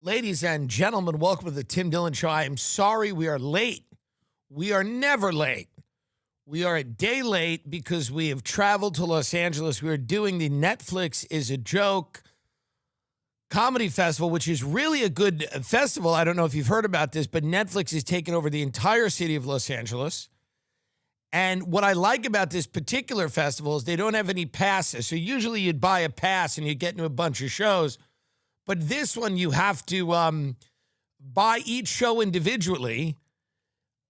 Ladies and gentlemen, welcome to the Tim Dillon Show. I am sorry we are late. We are never late. We are a day late because we have traveled to Los Angeles. We are doing the Netflix is a Joke comedy festival, which is really a good festival. I don't know if you've heard about this, but Netflix is taking over the entire city of Los Angeles. And what I like about this particular festival is they don't have any passes. So usually you'd buy a pass and you'd get into a bunch of shows. But this one, you have to buy each show individually.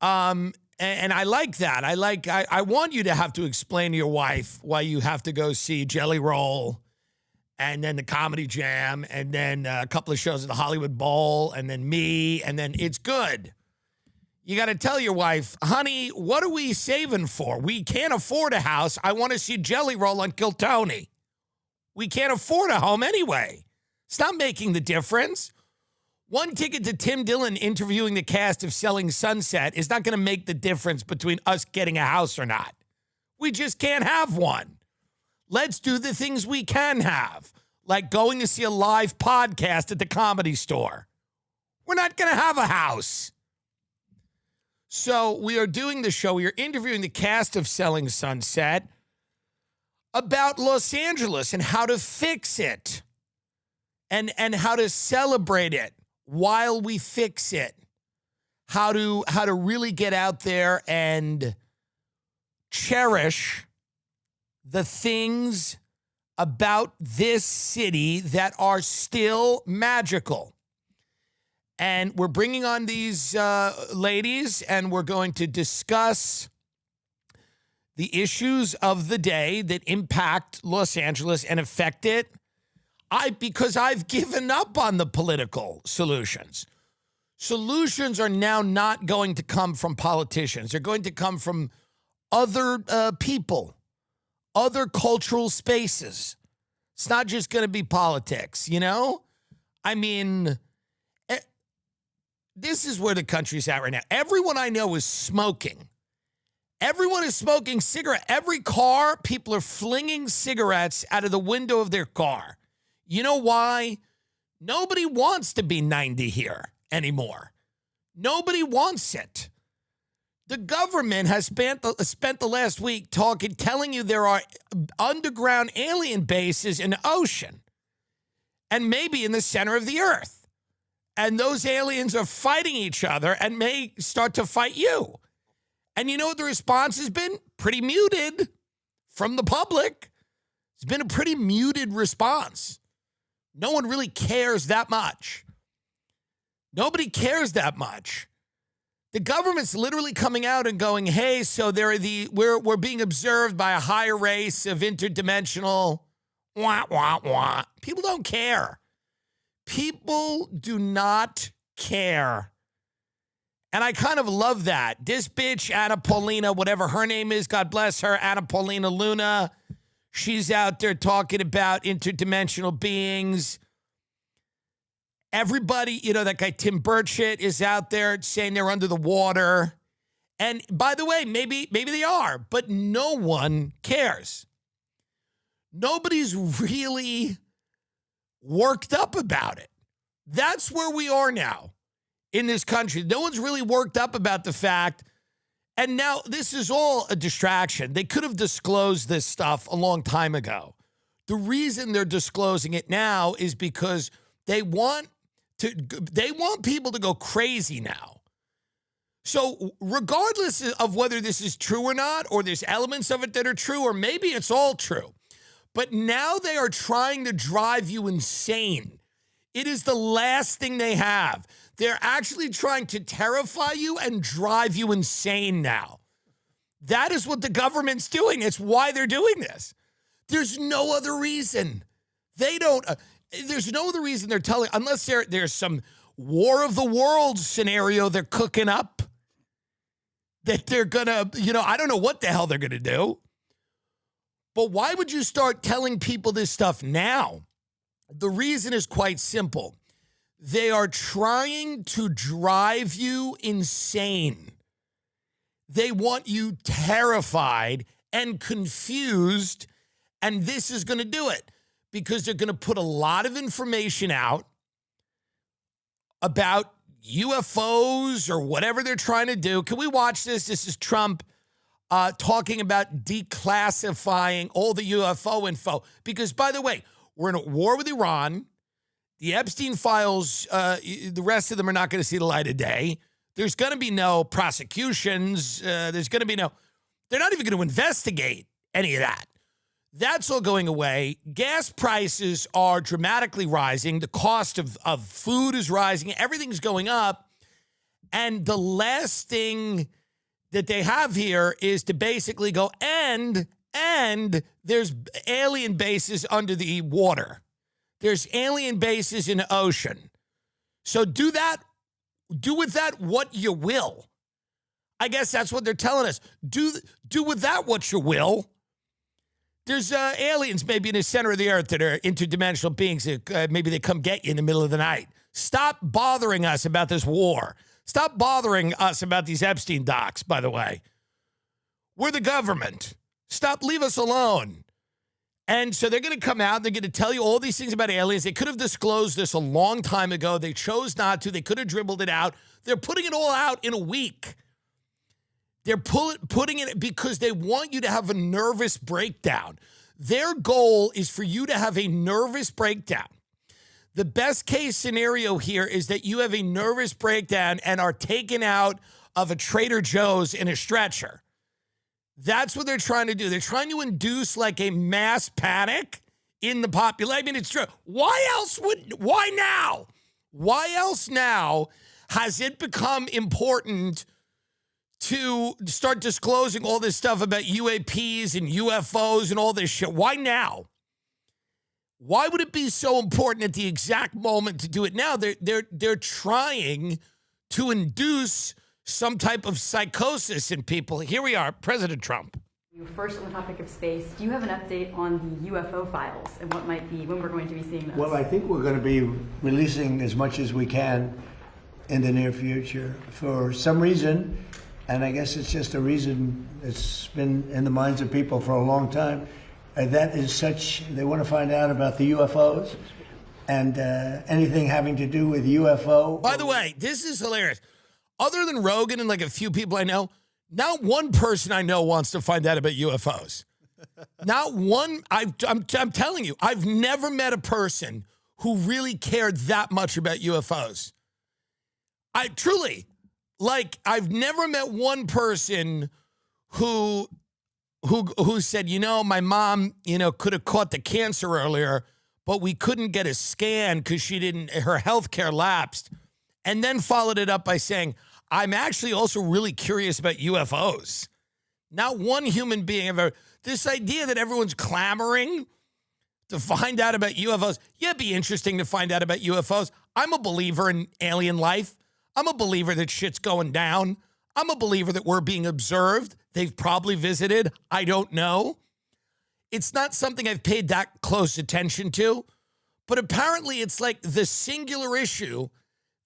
And I like that. I want you to have to explain to your wife why you have to go see Jelly Roll and then the Comedy Jam and then a couple of shows at the Hollywood Bowl and then me. And then it's good. You got to tell your wife, honey, what are we saving for? We can't afford a house. I want to see Jelly Roll on Kiltony. We can't afford a home anyway. It's not making the difference. One ticket to Tim Dillon interviewing the cast of Selling Sunset is not going to make the difference between us getting a house or not. We just can't have one. Let's do the things we can have, like going to see a live podcast at the Comedy Store. We're not going to have a house. So we are doing the show. We are interviewing the cast of Selling Sunset about Los Angeles and how to fix it. And how to celebrate it while we fix it. How to really get out there and cherish the things about this city that are still magical. And we're bringing on these ladies, and we're going to discuss the issues of the day that impact Los Angeles and affect it. Because I've given up on the political solutions. Solutions are now not going to come from politicians. They're going to come from other people, other cultural spaces. It's not just going to be politics, you know? I mean, this is where the country's at right now. Everyone I know is smoking. Everyone is smoking cigarettes. Every car, people are flinging cigarettes out of the window of their car. You know why? Nobody wants to be 90 here anymore. Nobody wants it. The government has spent the last week telling you there are underground alien bases in the ocean and maybe in the center of the earth. And those aliens are fighting each other and may start to fight you. And you know what the response has been? Pretty muted from the public. It's been a pretty muted response. No one really cares that much. Nobody cares that much. The government's literally coming out and going, hey, so we're being observed by a higher race of interdimensional wah, wah, wah. People don't care. People do not care. And I kind of love that. This bitch, Anna Paulina, whatever her name is, God bless her, Anna Paulina Luna, she's out there talking about interdimensional beings. Everybody, that guy Tim Burchett is out there saying they're under the water. And by the way, maybe they are, but no one cares. Nobody's really worked up about it. That's where we are now in this country. No one's really worked up about the fact. And now this is all a distraction. They could have disclosed this stuff a long time ago. The reason they're disclosing it now is because they want people to go crazy now. So regardless of whether this is true or not, or there's elements of it that are true, or maybe it's all true, but now they are trying to drive you insane. It is the last thing they have. They're actually trying to terrify you and drive you insane now. That is what the government's doing. It's why they're doing this. There's no other reason. There's no other reason they're telling, unless there's some War of the Worlds scenario they're cooking up that they're gonna, I don't know what the hell they're gonna do. But why would you start telling people this stuff now? The reason is quite simple. They are trying to drive you insane. They want you terrified and confused, and this is going to do it because they're going to put a lot of information out about UFOs or whatever they're trying to do. Can we watch this? This is Trump talking about declassifying all the UFO info. Because, by the way, we're in a war with Iran. The Epstein files, the rest of them are not going to see the light of day. There's going to be no prosecutions. There's going to be no, they're not even going to investigate any of that. That's all going away. Gas prices are dramatically rising. The cost of food is rising. Everything's going up. And the last thing that they have here is to basically go, and there's alien bases under the water. There's alien bases in the ocean. So do with that what you will. I guess that's what they're telling us. Do with that what you will. There's aliens maybe in the center of the earth that are interdimensional beings. Maybe they come get you in the middle of the night. Stop bothering us about this war. Stop bothering us about these Epstein docs, by the way. We're the government. Leave us alone. And so they're going to come out. They're going to tell you all these things about aliens. They could have disclosed this a long time ago. They chose not to. They could have dribbled it out. They're putting it all out in a week. They're putting it because they want you to have a nervous breakdown. Their goal is for you to have a nervous breakdown. The best case scenario here is that you have a nervous breakdown and are taken out of a Trader Joe's in a stretcher. That's what they're trying to do. They're trying to induce like a mass panic in the population. I mean, it's true. Why now? Why else now has it become important to start disclosing all this stuff about UAPs and UFOs and all this shit? Why now? Why would it be so important at the exact moment to do it now? They're trying to induce some type of psychosis in people. Here we are, President Trump. First, on the topic of space, do you have an update on the UFO files and when we're going to be seeing those? Well, I think we're going to be releasing as much as we can in the near future. For some reason, and I guess it's just a reason that's been in the minds of people for a long time, that is such, they want to find out about the UFOs and anything having to do with UFO. By the way, this is hilarious. Other than Rogan and like a few people I know, not one person I know wants to find out about UFOs. Not one. I'm telling you, I've never met a person who really cared that much about UFOs. I truly, I've never met one person who said, my mom, could have caught the cancer earlier, but we couldn't get a scan because her health care lapsed, and then followed it up by saying, I'm actually also really curious about UFOs. Not one human being ever. This idea that everyone's clamoring to find out about UFOs. Yeah, it'd be interesting to find out about UFOs. I'm a believer in alien life. I'm a believer that shit's going down. I'm a believer that we're being observed. They've probably visited. I don't know. It's not something I've paid that close attention to. But apparently it's like the singular issue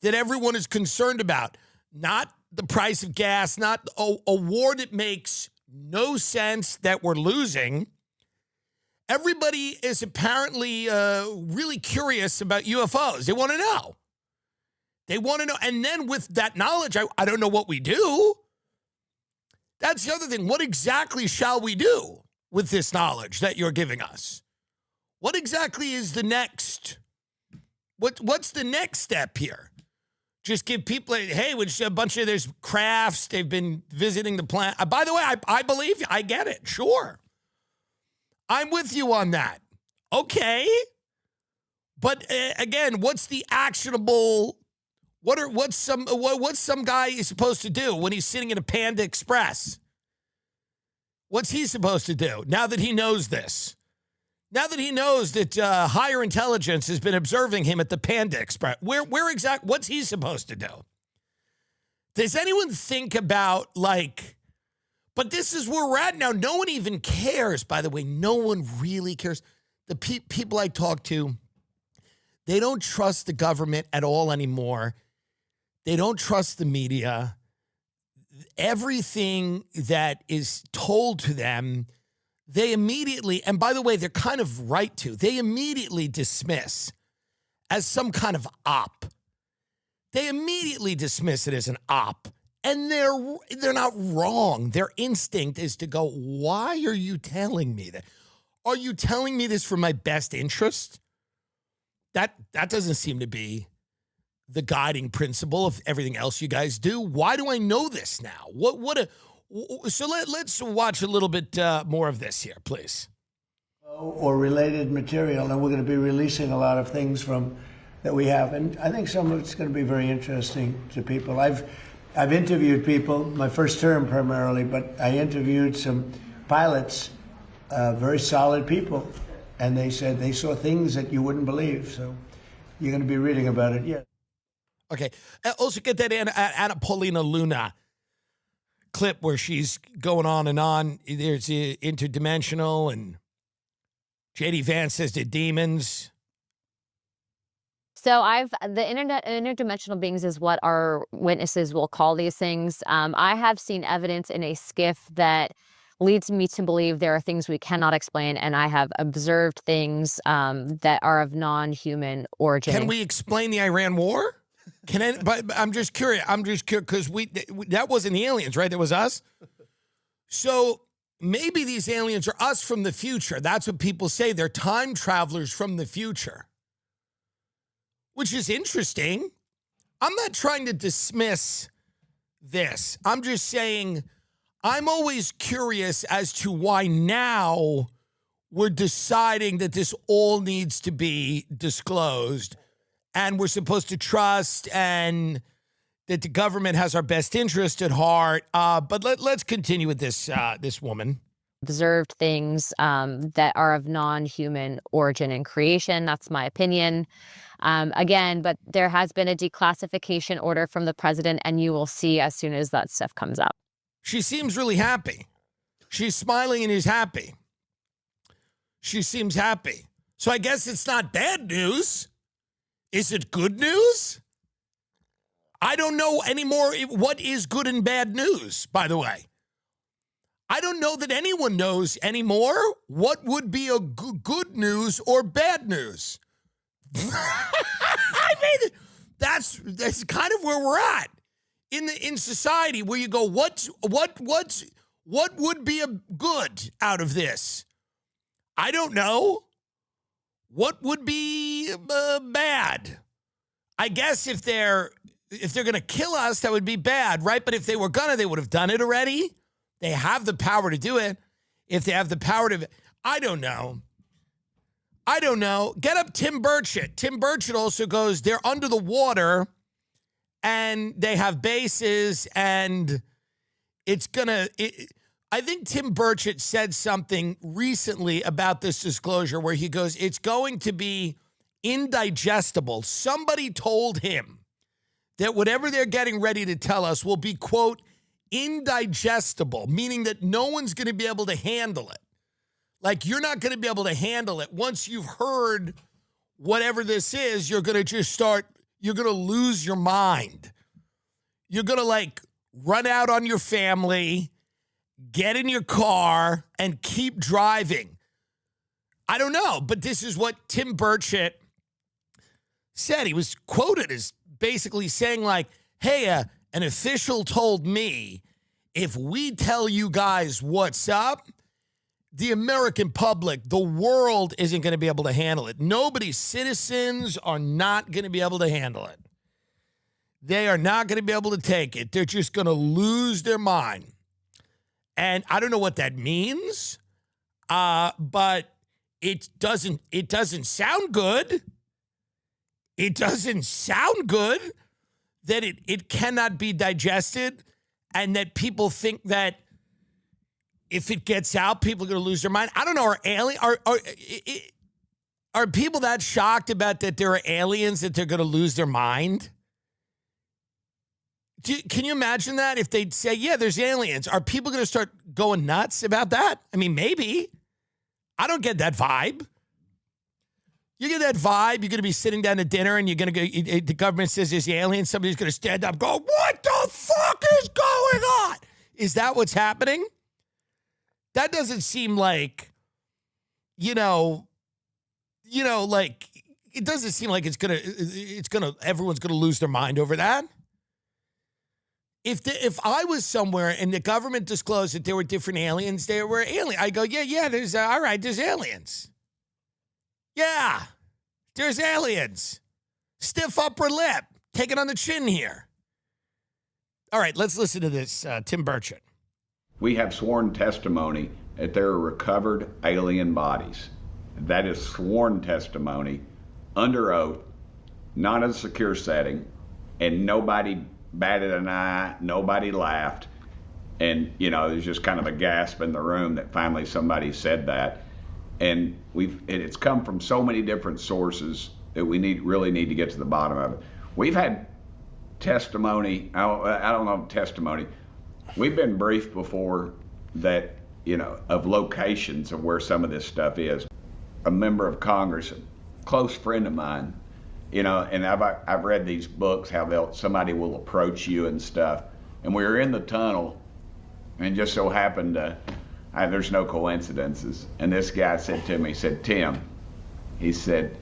that everyone is concerned about. Not the price of gas, not a war that makes no sense that we're losing. Everybody is apparently really curious about UFOs. They want to know. They want to know. And then with that knowledge, I don't know what we do. That's the other thing. What exactly shall we do with this knowledge that you're giving us? What exactly is the next? What's the next step here? Just give people, hey, which a bunch of there's crafts. They've been visiting the planet. By the way, I believe you. I get it. Sure. I'm with you on that. Okay. But again, what's the actionable, what's some guy is supposed to do when he's sitting in a Panda Express? What's he supposed to do now that he knows this? Now that he knows that higher intelligence has been observing him at the Panda Express, what's he supposed to do? Does anyone think about but this is where we're at now. No one even cares, by the way. No one really cares. The people I talk to, they don't trust the government at all anymore. They don't trust the media. Everything that is told to them, they immediately, and by the way, they're kind of right to, they immediately dismiss as some kind of op. they immediately dismiss it as an op. And they're not wrong. Their instinct is to go, why are you telling me that? Are you telling me this for my best interest? That doesn't seem to be the guiding principle of everything else you guys do. Why do I know this now? So let's watch a little bit more of this here, please. Or related material, and we're going to be releasing a lot of things that we have, and I think some of it's going to be very interesting to people. I've interviewed people, my first term primarily, but I interviewed some pilots, very solid people, and they said they saw things that you wouldn't believe. So you're going to be reading about it, yeah. Okay. Also get that Anna Paulina Luna clip where she's going on and on. There's interdimensional, and J.D. Vance says they're demons. So the interdimensional beings is what our witnesses will call these things. I have seen evidence in a skiff that leads me to believe there are things we cannot explain, and I have observed things that are of non-human origin. Can we explain the Iran war? But I'm just curious. Because that wasn't the aliens, right? That was us. So maybe these aliens are us from the future. That's what people say. They're time travelers from the future, which is interesting. I'm not trying to dismiss this. I'm just saying I'm always curious as to why now we're deciding that this all needs to be disclosed and we're supposed to trust and that the government has our best interest at heart. But let's continue with this woman. Observed things that are of non-human origin and creation. That's my opinion. Again, but there has been a declassification order from the president, and you will see as soon as that stuff comes up. She seems really happy. She's smiling and is happy. She seems happy. So I guess it's not bad news. Is it good news? I don't know anymore what is good and bad news, by the way. I don't know that anyone knows anymore what would be a good news or bad news. I mean, that's kind of where we're at in society, where you go, what would be a good out of this? I don't know. What would be bad? I guess if they're going to kill us, that would be bad, right? But if they were they would have done it already. They have the power to do it. If they have the power to, I don't know. Get up Tim Burchett. Tim Burchett also goes, they're under the water and they have bases and it's I think Tim Burchett said something recently about this disclosure where he goes, it's going to be indigestible. Somebody told him that whatever they're getting ready to tell us will be, quote, indigestible, meaning that no one's going to be able to handle it. Like, you're not going to be able to handle it. Once you've heard whatever this is, you're going to lose your mind. You're going to, run out on your family, get in your car, and keep driving. I don't know, but this is what Tim Burchett said. He was quoted as basically saying, hey, an official told me if we tell you guys what's up, the American public, the world isn't going to be able to handle it. Nobody's citizens are not going to be able to handle it. They are not going to be able to take it. They're just going to lose their mind. And I don't know what that means, but it doesn't sound good. It doesn't sound good that it cannot be digested and that people think that if it gets out, people are going to lose their mind. I don't know. Are people that shocked about that there are aliens that they're going to lose their mind? Can you imagine that if they'd say, yeah, there's aliens? Are people going to start going nuts about that? I mean, maybe. I don't get that vibe. You get that vibe, you're going to be sitting down at dinner and you're going to go, the government says there's aliens, somebody's going to stand up and go, what the fuck is going on? Is that what's happening? That doesn't seem like, it doesn't seem like everyone's gonna lose their mind over that. If I was somewhere and the government disclosed that there were different aliens, I go, yeah, there's all right, there's aliens. Yeah, there's aliens. Stiff upper lip, take it on the chin here. All right, let's listen to this, Tim Burchett. We have sworn testimony that there are recovered alien bodies. That is sworn testimony, under oath, not in a secure setting, and nobody batted an eye, nobody laughed, and there's just kind of a gasp in the room that finally somebody said that. And it's come from so many different sources that we really need to get to the bottom of it. We've had testimony, I don't know testimony, we've been briefed before that, of locations of where some of this stuff is. A member of Congress, a close friend of mine, and I've read these books, how somebody will approach you and stuff. And we were in the tunnel, and just so happened there's no coincidences. And this guy said to me, he said, Tim, he said,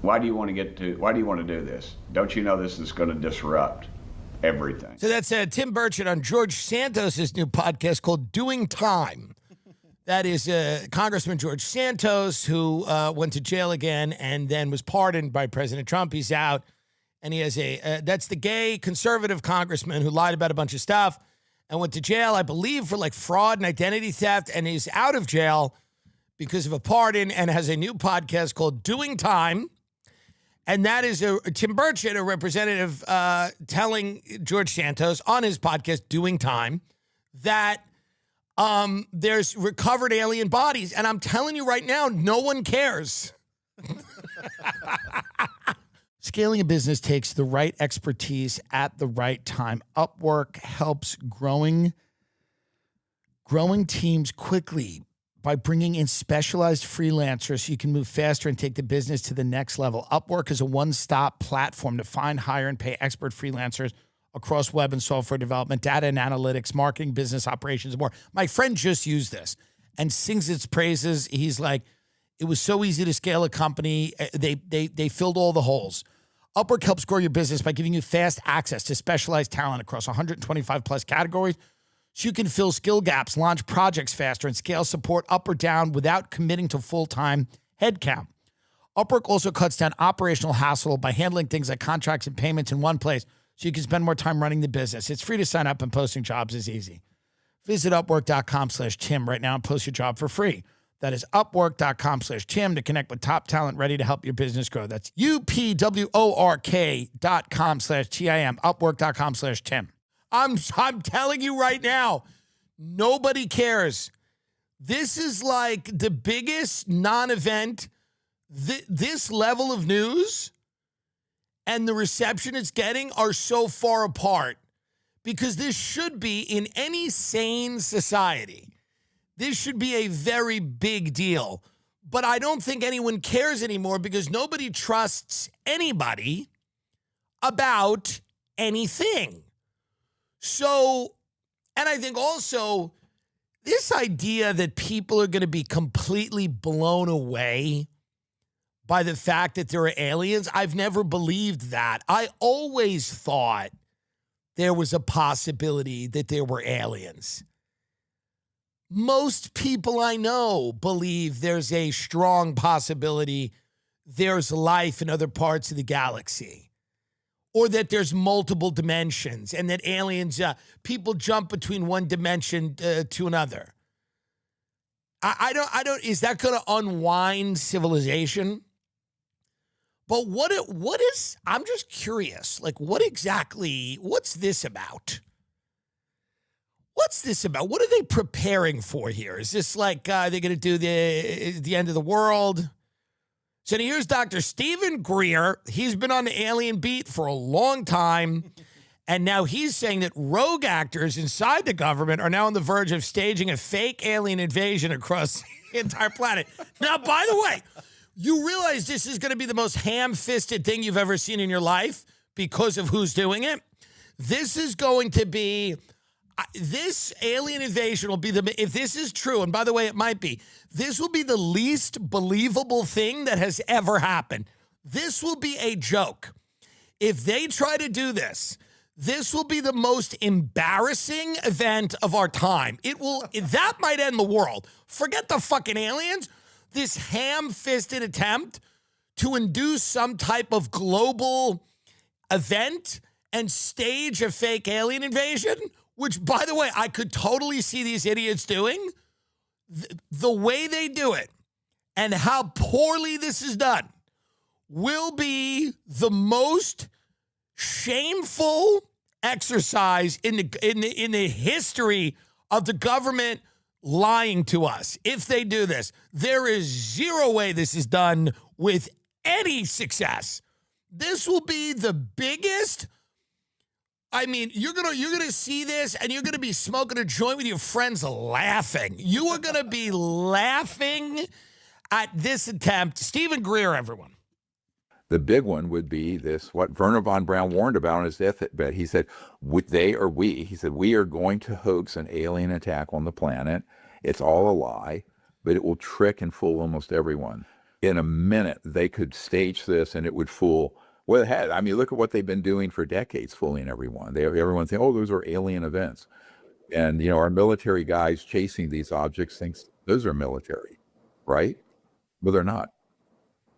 why do you want to do this? Don't you know this is going to disrupt everything? So that's Tim Burchett on George Santos' new podcast called Doing Time. That is Congressman George Santos, who went to jail again and then was pardoned by President Trump. He's out, and he has that's the gay conservative congressman who lied about a bunch of stuff and went to jail, I believe, for like fraud and identity theft, and he's out of jail because of a pardon and has a new podcast called Doing Time. And that is Tim Burchett, a representative, telling George Santos on his podcast, Doing Time, that there's recovered alien bodies. And I'm telling you right now, no one cares. Scaling a business takes the right expertise at the right time. UpWork helps growing teams quickly by bringing in specialized freelancers so you can move faster and take the business to the next level. UpWork is a one-stop platform to find, hire, and pay expert freelancers across web and software development, data and analytics, marketing, business operations, and more. My friend just used this and sings its praises. He's like, it was so easy to scale a company. They filled all the holes. UpWork helps grow your business by giving you fast access to specialized talent across 125 plus categories, so you can fill skill gaps, launch projects faster, and scale support up or down without committing to full-time headcount. UpWork also cuts down operational hassle by handling things like contracts and payments in one place, so you can spend more time running the business. It's free to sign up, and posting jobs is easy. Visit upwork.com/Tim right now and post your job for free. That is upwork.com/Tim to connect with top talent ready to help your business grow. That's upwork.com/TIM, upwork.com/Tim. I'm telling you right now, nobody cares. This is like the biggest non-event. This level of news and the reception it's getting are so far apart, because this should be, in any sane society, this should be a very big deal. But I don't think anyone cares anymore because nobody trusts anybody about anything. So, and I think also this idea that people are going to be completely blown away by the fact that there are aliens, I've never believed that. I always thought there was a possibility that there were aliens. Most people I know believe there's a strong possibility there's life in other parts of the galaxy, or that there's multiple dimensions and that aliens, people jump between one dimension to another. I don't, is that going to unwind civilization? But what is, I'm just curious, like what's this about? What's this about? What are they preparing for here? Is this like they're going to do the end of the world? So here's Dr. Stephen Greer. He's been on the alien beat for a long time, and now he's saying that rogue actors inside the government are now on the verge of staging a fake alien invasion across the entire planet. Now, by the way, you realize this is going to be the most ham-fisted thing you've ever seen in your life because of who's doing it? This is going to be... this alien invasion will be if this is true, and by the way, it might be, this will be the least believable thing that has ever happened. This will be a joke. If they try to do this, this will be the most embarrassing event of our time. That might end the world. Forget the fucking aliens. This ham-fisted attempt to induce some type of global event and stage a fake alien invasion, which, by the way, I could totally see these idiots doing. The way they do it and how poorly this is done will be the most shameful exercise in the history of the government lying to us. If they do this, there is zero way this is done with any success. This will be the biggest. I mean, you're gonna see this and you're gonna be smoking a joint with your friends laughing. You are gonna be laughing at this attempt. Stephen Greer, everyone. The big one would be this, what Werner von Braun warned about on his deathbed. He said, he said, we are going to hoax an alien attack on the planet. It's all a lie, but it will trick and fool almost everyone. In a minute, they could stage this and it would fool. Well, it had. I mean, look at what they've been doing for decades, fooling everyone. Everyone's saying, oh, those are alien events. And, our military guys chasing these objects thinks those are military, right? But they're not.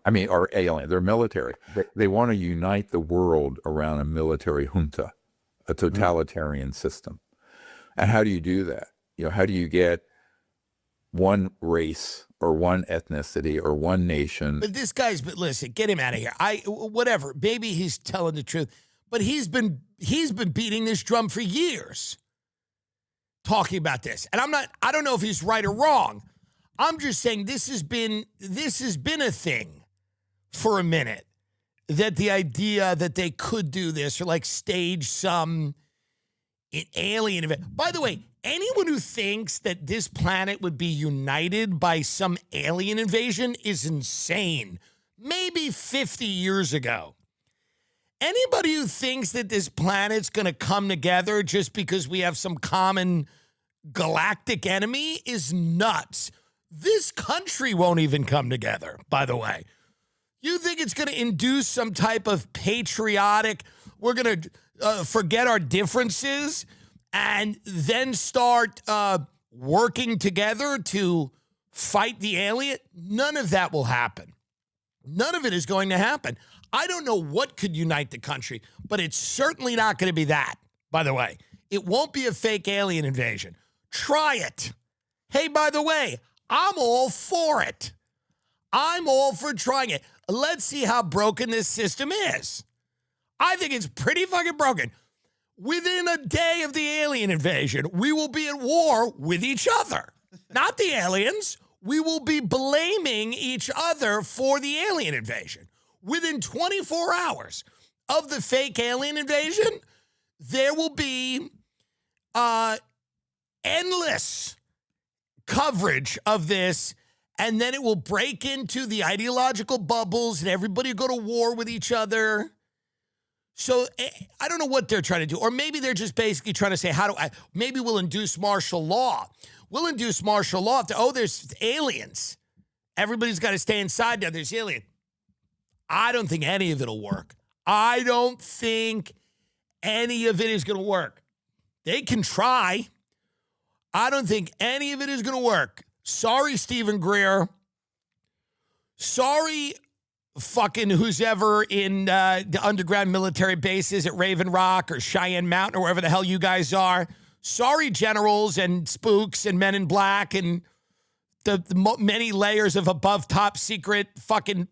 I mean, or alien, they're military. They want to unite the world around a military junta, a totalitarian system. And how do you do that? How do you get one race or one ethnicity or one nation? But listen, get him out of here. Whatever, maybe he's telling the truth, but he's been beating this drum for years, talking about this. And I don't know if he's right or wrong. I'm just saying this has been a thing for a minute, that the idea that they could do this or like stage some alien event. By the way, anyone who thinks that this planet would be united by some alien invasion is insane. Maybe 50 years ago. Anybody who thinks that this planet's going to come together just because we have some common galactic enemy is nuts. This country won't even come together, by the way. You think it's going to induce some type of patriotic, we're going to forget our differences and then start working together to fight the alien? None of that will happen. None of it is going to happen. I don't know what could unite the country, but it's certainly not going to be that, by the way. It won't be a fake alien invasion. Try it. Hey, by the way, I'm all for it. I'm all for trying it. Let's see how broken this system is. I think it's pretty fucking broken. Within a day of the alien invasion, we will be at war with each other. Not the aliens. We will be blaming each other for the alien invasion. Within 24 hours of the fake alien invasion, there will be endless coverage of this. And then it will break into the ideological bubbles and everybody will go to war with each other. So I don't know what they're trying to do. Or maybe they're just basically trying to say, maybe we'll induce martial law. We'll induce martial law. There's aliens. Everybody's got to stay inside now. There's aliens. I don't think any of it will work. I don't think any of it is going to work. They can try. I don't think any of it is going to work. Sorry, Stephen Greer. Sorry, fucking who's ever in the underground military bases at Raven Rock or Cheyenne Mountain or wherever the hell you guys are. Sorry, generals and spooks and men in black and the many layers of above top secret fucking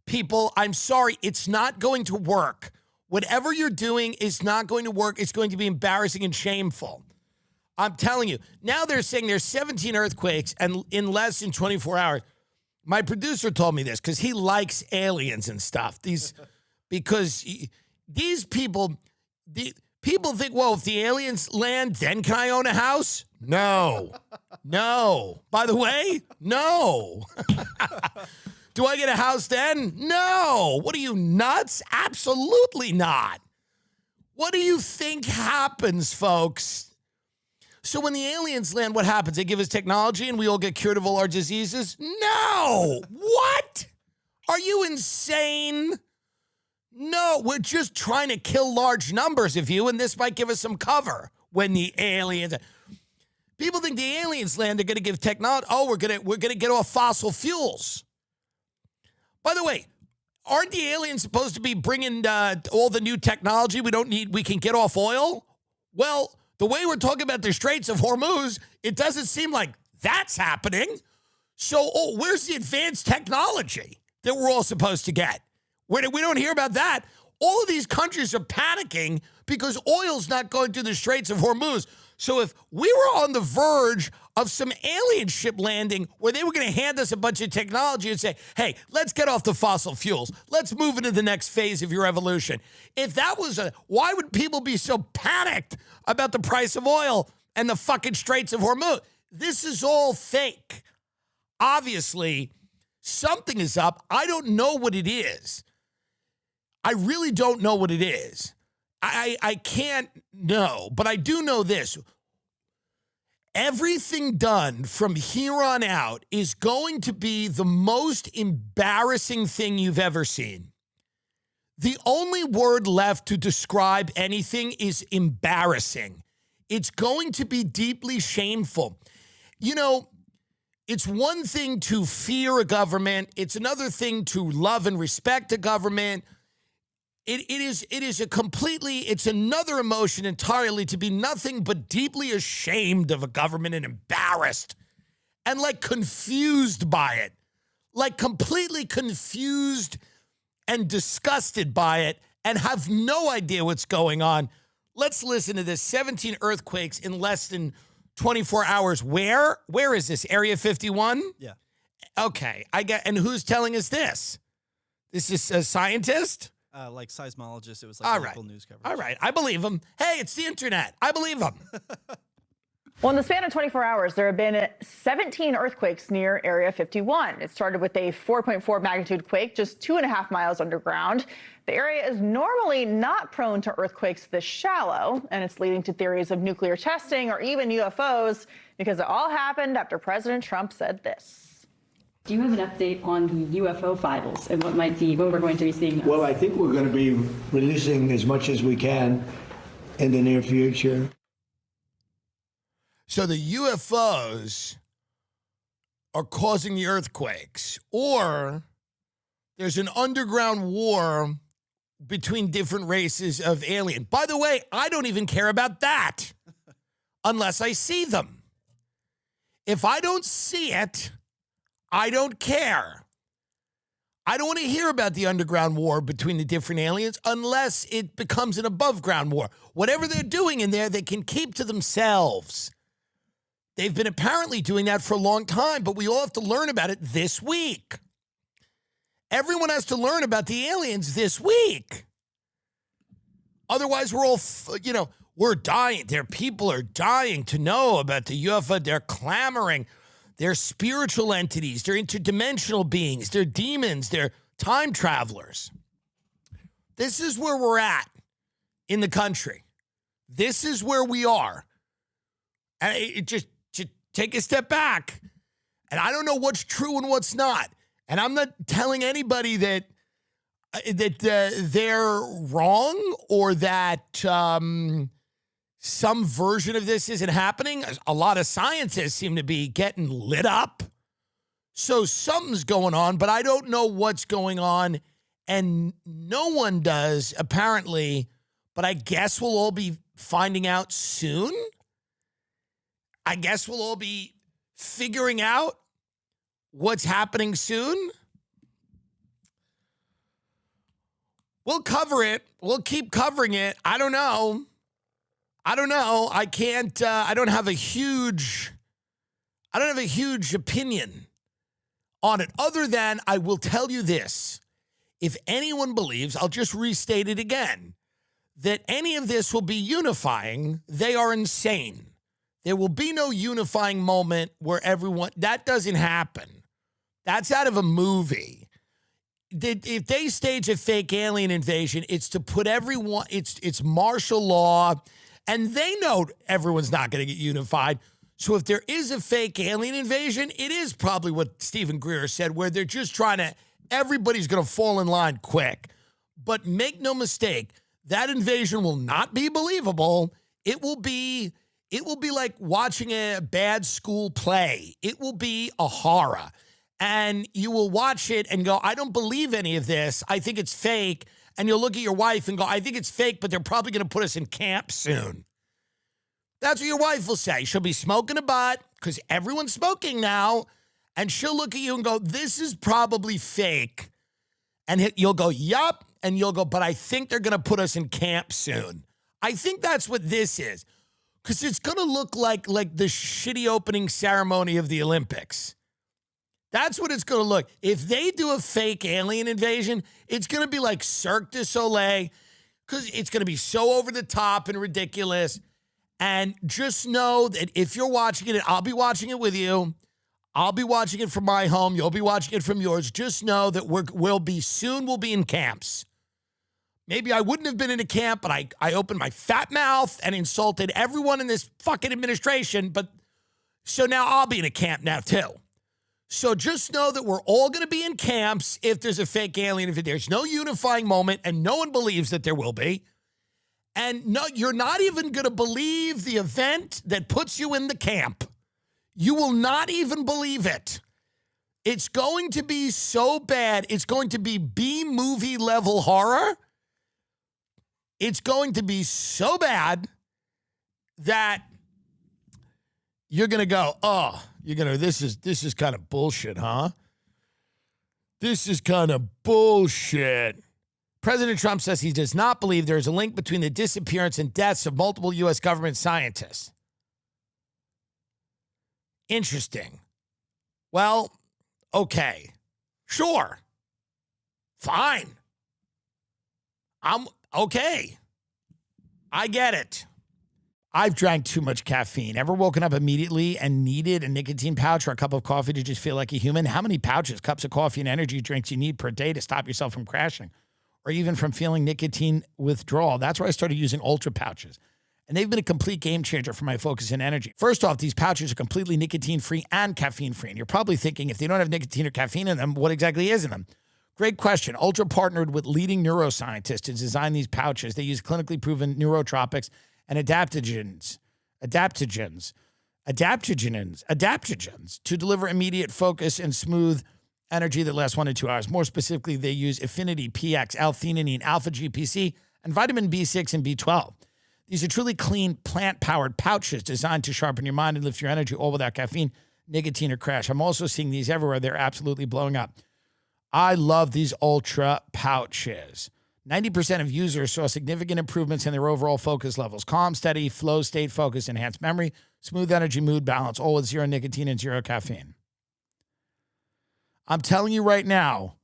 people. I'm sorry. It's not going to work. Whatever you're doing is not going to work. It's going to be embarrassing and shameful. I'm telling you. Now they're saying there's 17 earthquakes and in less than 24 hours. My producer told me this because he likes aliens and stuff. Because these people think, well, if the aliens land, then can I own a house? No. By the way, no. Do I get a house then? No. What are you, nuts? Absolutely not. What do you think happens, folks? So when the aliens land, what happens? They give us technology and we all get cured of all our diseases? No. What? Are you insane? No, we're just trying to kill large numbers of you, and this might give us some cover when the aliens. People think the aliens land are going to give technology. Oh, we're gonna get off fossil fuels. By the way, aren't the aliens supposed to be bringing all the new technology we don't need? We can get off oil. Well, the way we're talking about the Straits of Hormuz, it doesn't seem like that's happening. So, where's the advanced technology that we're all supposed to get? We don't hear about that. All of these countries are panicking because oil's not going through the Straits of Hormuz. So if we were on the verge of some alien ship landing where they were going to hand us a bunch of technology and say, hey, let's get off the fossil fuels. Let's move into the next phase of your evolution. If that was why would people be so panicked about the price of oil and the fucking Straits of Hormuz? This is all fake. Obviously, something is up. I don't know what it is. I really don't know what it is. I can't know, but I do know this. Everything done from here on out is going to be the most embarrassing thing you've ever seen. The only word left to describe anything is embarrassing. It's going to be deeply shameful. You know, it's one thing to fear a government. It's another thing to love and respect a government. It is a completely, it's another emotion entirely to be nothing but deeply ashamed of a government and embarrassed and like confused by it, like completely confused and disgusted by it and have no idea what's going on. Let's listen to this. 17 earthquakes in less than 24 hours. Where is this? Area 51? Yeah. Okay. And who's telling us this? This is a scientist? Like seismologist, it was like All local right. news coverage. All right, I believe him. Hey, it's the internet. I believe him. Well, in the span of 24 hours, there have been 17 earthquakes near Area 51. It started with a 4.4 magnitude quake just 2.5 miles underground. The area is normally not prone to earthquakes this shallow, and it's leading to theories of nuclear testing or even UFOs because it all happened after President Trump said this. Do you have an update on the UFO files and what might be when we're going to be seeing them? Well, I think we're going to be releasing as much as we can in the near future. So the UFOs are causing the earthquakes, or there's an underground war between different races of alien. By the way, I don't even care about that unless I see them. If I don't see it, I don't care. I don't want to hear about the underground war between the different aliens unless it becomes an above ground war. Whatever they're doing in there, they can keep to themselves. They've been apparently doing that for a long time, but we all have to learn about it this week. Everyone has to learn about the aliens this week. Otherwise, we're all, we're dying. People are dying to know about the UFO. They're clamoring. They're spiritual entities. They're interdimensional beings. They're demons. They're time travelers. This is where we're at in the country. This is where we are. And just take a step back. And I don't know what's true and what's not. And I'm not telling anybody that they're wrong or that some version of this isn't happening. A lot of scientists seem to be getting lit up. So something's going on, but I don't know what's going on. And no one does, apparently. But I guess we'll all be finding out soon. I guess we'll all be figuring out what's happening soon. We'll cover it. We'll keep covering it. I don't know. I can't, I don't have a huge opinion on it other than I will tell you this. If anyone believes, I'll just restate it again, that any of this will be unifying, they are insane. There will be no unifying moment where that doesn't happen. That's out of a movie. If they stage a fake alien invasion, it's to put everyone, it's martial law. And they know everyone's not going to get unified. So if there is a fake alien invasion, it is probably what Stephen Greer said, where they're just trying to Everybody's going to fall in line quick. But make no mistake, that invasion will not be believable. It will be like watching a bad school play. It will be a horror. And you will watch it and go, I don't believe any of this. I think it's fake. And you'll look at your wife and go, I think it's fake, but they're probably going to put us in camp soon. That's what your wife will say. She'll be smoking a butt because everyone's smoking now. And she'll look at you and go, this is probably fake. And you'll go, yup. And you'll go, but I think they're going to put us in camp soon. I think that's what this is. Because it's going to look like the shitty opening ceremony of the Olympics. That's what it's going to look. If they do a fake alien invasion, it's going to be like Cirque du Soleil. Because it's going to be so over the top and ridiculous. And just know that if you're watching it, I'll be watching it with you. I'll be watching it from my home. You'll be watching it from yours. Just know that we'll be in camps. Maybe I wouldn't have been in a camp, but I opened my fat mouth and insulted everyone in this fucking administration. But so now I'll be in a camp now too. So just know that we're all going to be in camps if there's a fake alien. If there's no unifying moment, and no one believes that there will be. And no, you're not even going to believe the event that puts you in the camp. You will not even believe it. It's going to be so bad. It's going to be B-movie level horror. It's going to be so bad that you're going to go, this is kind of bullshit, huh? This is kind of bullshit. President Trump says he does not believe there is a link between the disappearance and deaths of multiple U.S. government scientists. Interesting. Well, okay. Sure. Fine. I'm okay. I get it. I've drank too much caffeine. Ever woken up immediately and needed a nicotine pouch or a cup of coffee to just feel like a human? How many pouches, cups of coffee, and energy drinks you need per day to stop yourself from crashing or even from feeling nicotine withdrawal? That's where I started using Ultra pouches. And they've been a complete game changer for my focus and energy. First off, these pouches are completely nicotine-free and caffeine-free. And you're probably thinking, if they don't have nicotine or caffeine in them, what exactly is in them? Great question. Ultra partnered with leading neuroscientists to design these pouches. They use clinically proven neurotropics and adaptogens to deliver immediate focus and smooth energy that lasts 1 to 2 hours. More specifically, they use Affinity, PX, L-theanine, alpha-GPC, and vitamin B6 and B12. These are truly clean, plant-powered pouches designed to sharpen your mind and lift your energy, all without caffeine, nicotine, or crash. I'm also seeing these everywhere. They're absolutely blowing up. I love these Ultra pouches. 90% of users saw significant improvements in their overall focus levels. Calm, steady, flow state focus, enhanced memory, smooth energy, mood balance, all with zero nicotine and zero caffeine. I'm telling you right now,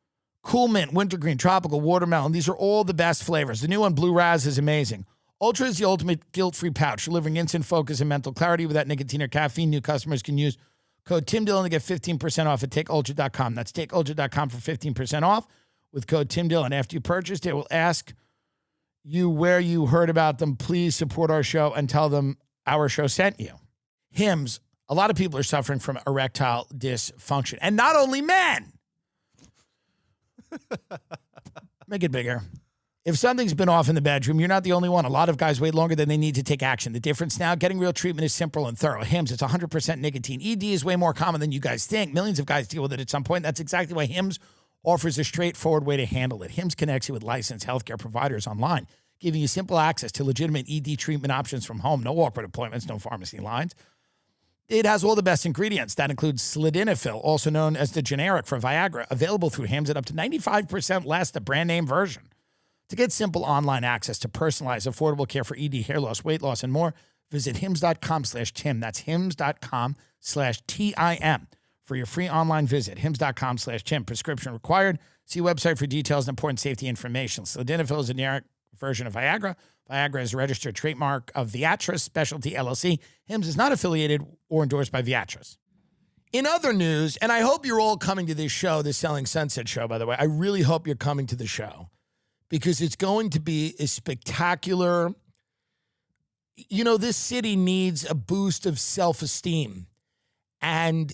Cool Mint, Wintergreen, Tropical, Watermelon, these are all the best flavors. The new one, Blue Raz, is amazing. Ultra is the ultimate guilt-free pouch, delivering instant focus and mental clarity without nicotine or caffeine. New customers can use code TimDillon to get 15% off at takeultra.com. That's takeultra.com for 15% off with code TimDillon. After you purchase, they will ask you where you heard about them. Please support our show and tell them our show sent you. Hims. A lot of people are suffering from erectile dysfunction. And not only men. Make it bigger. If something's been off in the bedroom, you're not the only one. A lot of guys wait longer than they need to take action. The difference now, getting real treatment is simple and thorough. Hims, it's 100% nicotine. ED is way more common than you guys think. Millions of guys deal with it at some point. That's exactly why Hims offers a straightforward way to handle it. Hims connects you with licensed healthcare providers online, giving you simple access to legitimate ED treatment options from home. No awkward appointments, no pharmacy lines. It has all the best ingredients. That includes sildenafil, also known as the generic for Viagra, available through Hims at up to 95% less the brand name version. To get simple online access to personalized, affordable care for ED, hair loss, weight loss, and more, visit hims.com/Tim. That's hims.com/TIM for your free online visit. Hims.com/Tim. Prescription required. See website for details and important safety information. Sildenafil is a generic version of Viagra. Viagra is a registered trademark of Viatris Specialty LLC. Hims is not affiliated or endorsed by Viatris. In other news, and I hope you're all coming to this show, the Selling Sunset show, by the way. I really hope you're coming to the show because it's going to be a spectacular. You know, this city needs a boost of self-esteem, and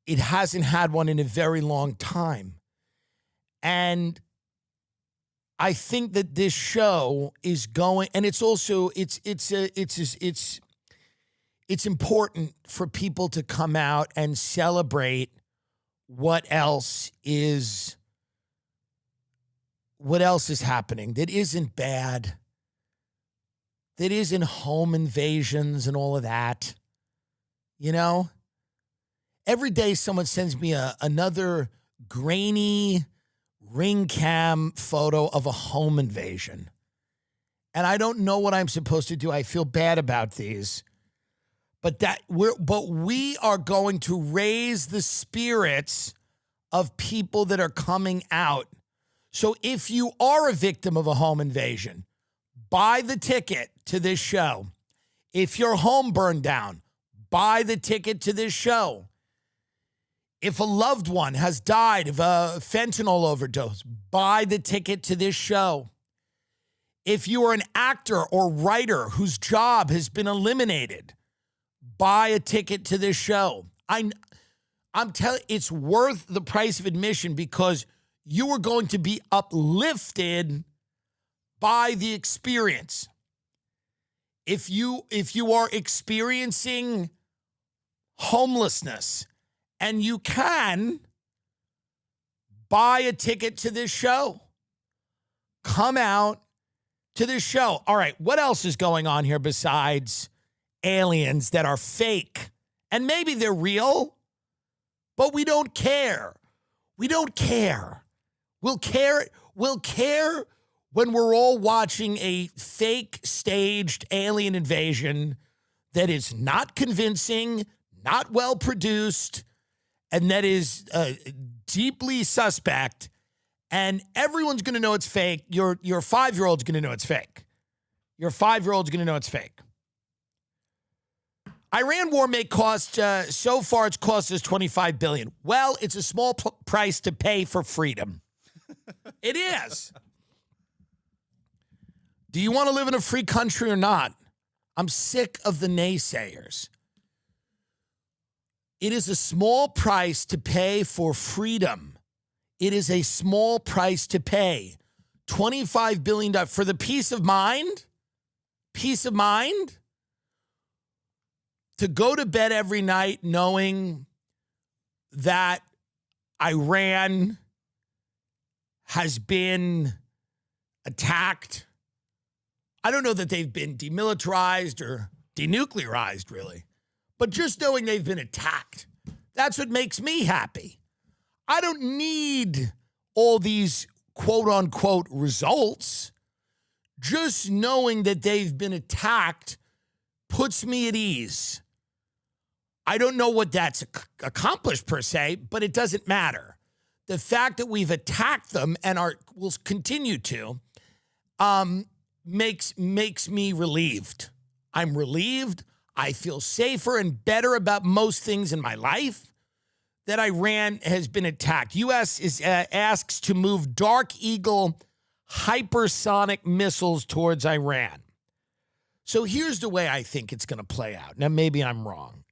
it hasn't had one in a very long time. And I think that this show is going, and it's also it's important for people to come out and celebrate what else is happening that isn't bad, that isn't home invasions and all of that. You know, every day someone sends me another grainy ring cam photo of a home invasion. And I don't know what I'm supposed to do. I feel bad about these. But we are going to raise the spirits of people that are coming out. So if you are a victim of a home invasion, buy the ticket to this show. If your home burned down, buy the ticket to this show. If a loved one has died of a fentanyl overdose, buy the ticket to this show. If you are an actor or writer whose job has been eliminated, buy a ticket to this show. I'm telling you, it's worth the price of admission because you are going to be uplifted by the experience. If you are experiencing homelessness, and you can buy a ticket to this show. Come out to this show. All right, what else is going on here besides aliens that are fake? And maybe they're real, but we don't care. We don't care. We'll care when we're all watching a fake staged alien invasion that is not convincing, not well produced, and that is deeply suspect, and everyone's going to know it's fake. Your 5-year-old's going to know it's fake. Your 5-year-old's going to know it's fake. Iran war may cost, so far it's cost us $25 billion. Well, it's a small price to pay for freedom. It is. Do you want to live in a free country or not? I'm sick of the naysayers. It is a small price to pay for freedom. It is a small price to pay. $25 billion for the peace of mind? Peace of mind? To go to bed every night knowing that Iran has been attacked. I don't know that they've been demilitarized or denuclearized, really. But just knowing they've been attacked, that's what makes me happy. I don't need all these quote-unquote results. Just knowing that they've been attacked puts me at ease. I don't know what that's accomplished per se, but it doesn't matter. The fact that we've attacked them and will continue to makes me relieved. I'm relieved. I feel safer and better about most things in my life that Iran has been attacked. U.S. asks to move Dark Eagle hypersonic missiles towards Iran. So here's the way I think it's going to play out. Now, maybe I'm wrong.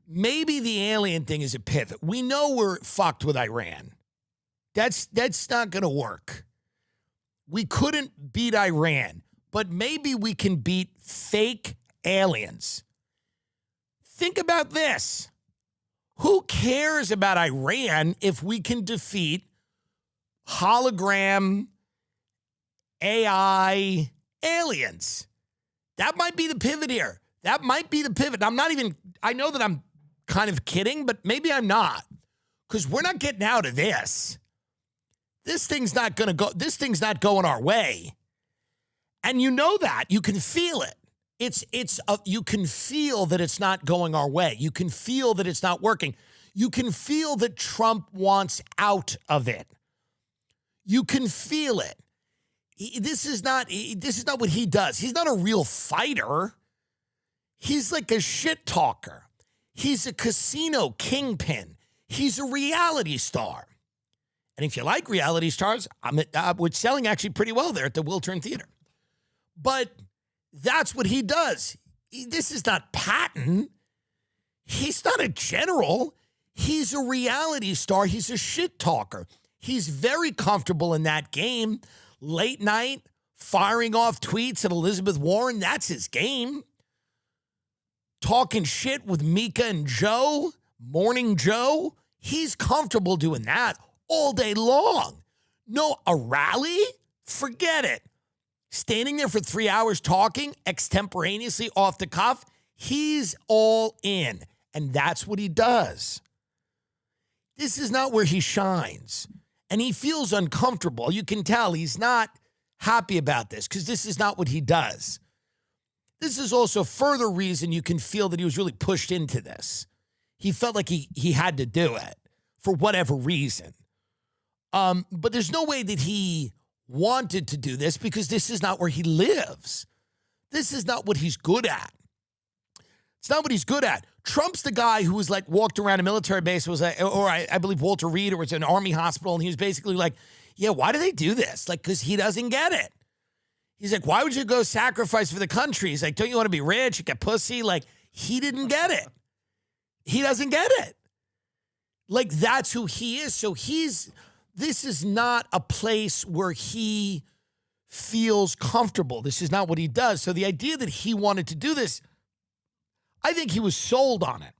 Maybe the alien thing is a pivot. We know we're fucked with Iran. That's not going to work. We couldn't beat Iran, but maybe we can beat fake aliens. Think about this. Who cares about Iran if we can defeat hologram AI aliens? That might be the pivot here. That might be the pivot. I know that I'm kind of kidding, but maybe I'm not. Because we're not getting out of this. This thing's not going our way. And you know that. You can feel it. You can feel that it's not going our way. You can feel that it's not working. You can feel that Trump wants out of it. You can feel it. This is not what he does. He's not a real fighter. He's like a shit talker. He's a casino kingpin. He's a reality star. And if you like reality stars, we're selling actually pretty well there at the Wiltern Theater. But that's what he does. This is not Patton. He's not a general. He's a reality star. He's a shit talker. He's very comfortable in that game. Late night, firing off tweets at Elizabeth Warren, that's his game. Talking shit with Mika and Joe, Morning Joe, he's comfortable doing that all day long. No, a rally? Forget it. Standing there for 3 hours talking extemporaneously off the cuff, he's all in. And that's what he does. This is not where he shines. And he feels uncomfortable. You can tell he's not happy about this because this is not what he does. This is also further reason you can feel that he was really pushed into this. He felt like he had to do it for whatever reason. But there's no way that he wanted to do this because this is not where he lives. This is not what he's good at. It's not what he's good at. Trump's the guy who was like walked around a military base, was like, or I believe Walter Reed, or was an army hospital, and he was basically like, yeah, why do they do this? Like, because he doesn't get it. He's like, why would you go sacrifice for the country? He's like, don't you want to be rich? You get pussy? Like, he didn't get it. He doesn't get it. Like, that's who he is. So this is not a place where he feels comfortable. This is not what he does. So the idea that he wanted to do this, I think he was sold on it.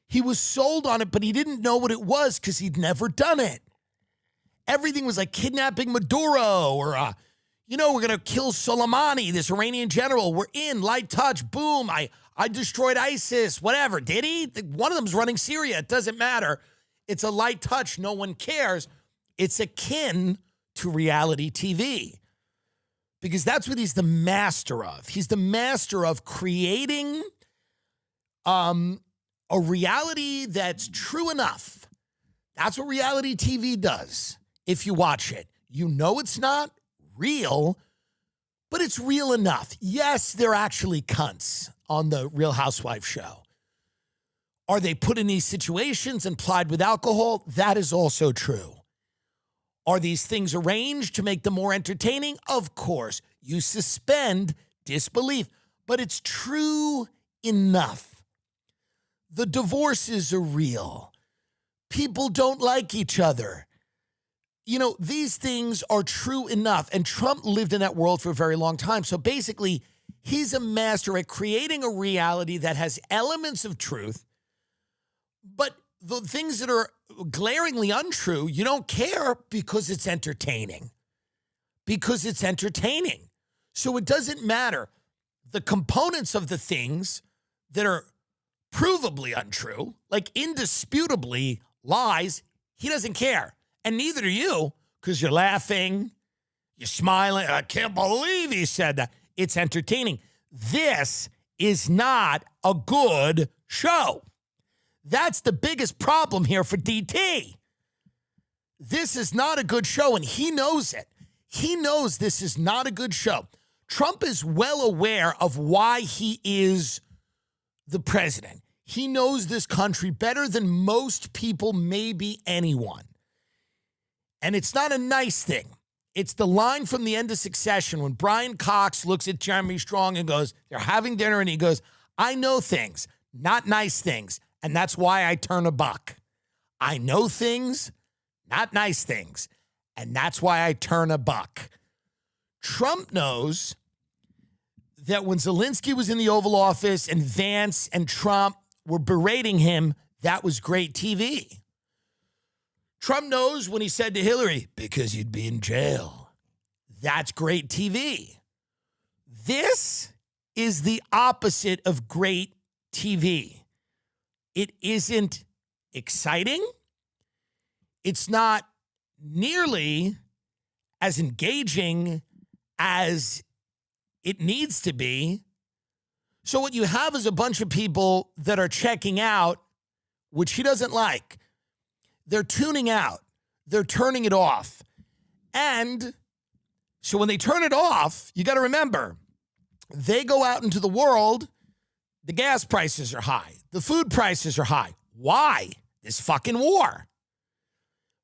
He was sold on it, but he didn't know what it was because he'd never done it. Everything was like kidnapping Maduro or, we're going to kill Soleimani, this Iranian general. We're in, light touch, boom. I destroyed ISIS, whatever. Did he? One of them's running Syria. It doesn't matter. It's a light touch. No one cares. It's akin to reality TV because that's what he's the master of. He's the master of creating a reality that's true enough. That's what reality TV does. If you watch it, you know it's not real, but it's real enough. Yes, they're actually cunts on the Real Housewives show. Are they put in these situations and plied with alcohol? That is also true. Are these things arranged to make them more entertaining? Of course. You suspend disbelief, but it's true enough. The divorces are real. People don't like each other. These things are true enough. And Trump lived in that world for a very long time. So basically, he's a master at creating a reality that has elements of truth, but the things that are glaringly untrue, you don't care because it's entertaining. Because it's entertaining. So it doesn't matter. The components of the things that are provably untrue, like indisputably lies, he doesn't care. And neither do you, because you're laughing, you're smiling. I can't believe he said that. It's entertaining. This is not a good show. That's the biggest problem here for DT. This is not a good show, and he knows it. He knows this is not a good show. Trump is well aware of why he is the president. He knows this country better than most people, maybe anyone. And it's not a nice thing. It's the line from the end of Succession when Brian Cox looks at Jeremy Strong and goes, they're having dinner, and he goes, I know things, not nice things, and that's why I turn a buck. I know things, not nice things, and that's why I turn a buck. Trump knows that when Zelensky was in the Oval Office and Vance and Trump were berating him, that was great TV. Trump knows when he said to Hillary, because you'd be in jail. That's great TV. This is the opposite of great TV. It isn't exciting. It's not nearly as engaging as it needs to be. So what you have is a bunch of people that are checking out, which he doesn't like. They're tuning out. They're turning it off. And so when they turn it off, you got to remember, they go out into the world, the gas prices are high. The food prices are high. Why? This fucking war.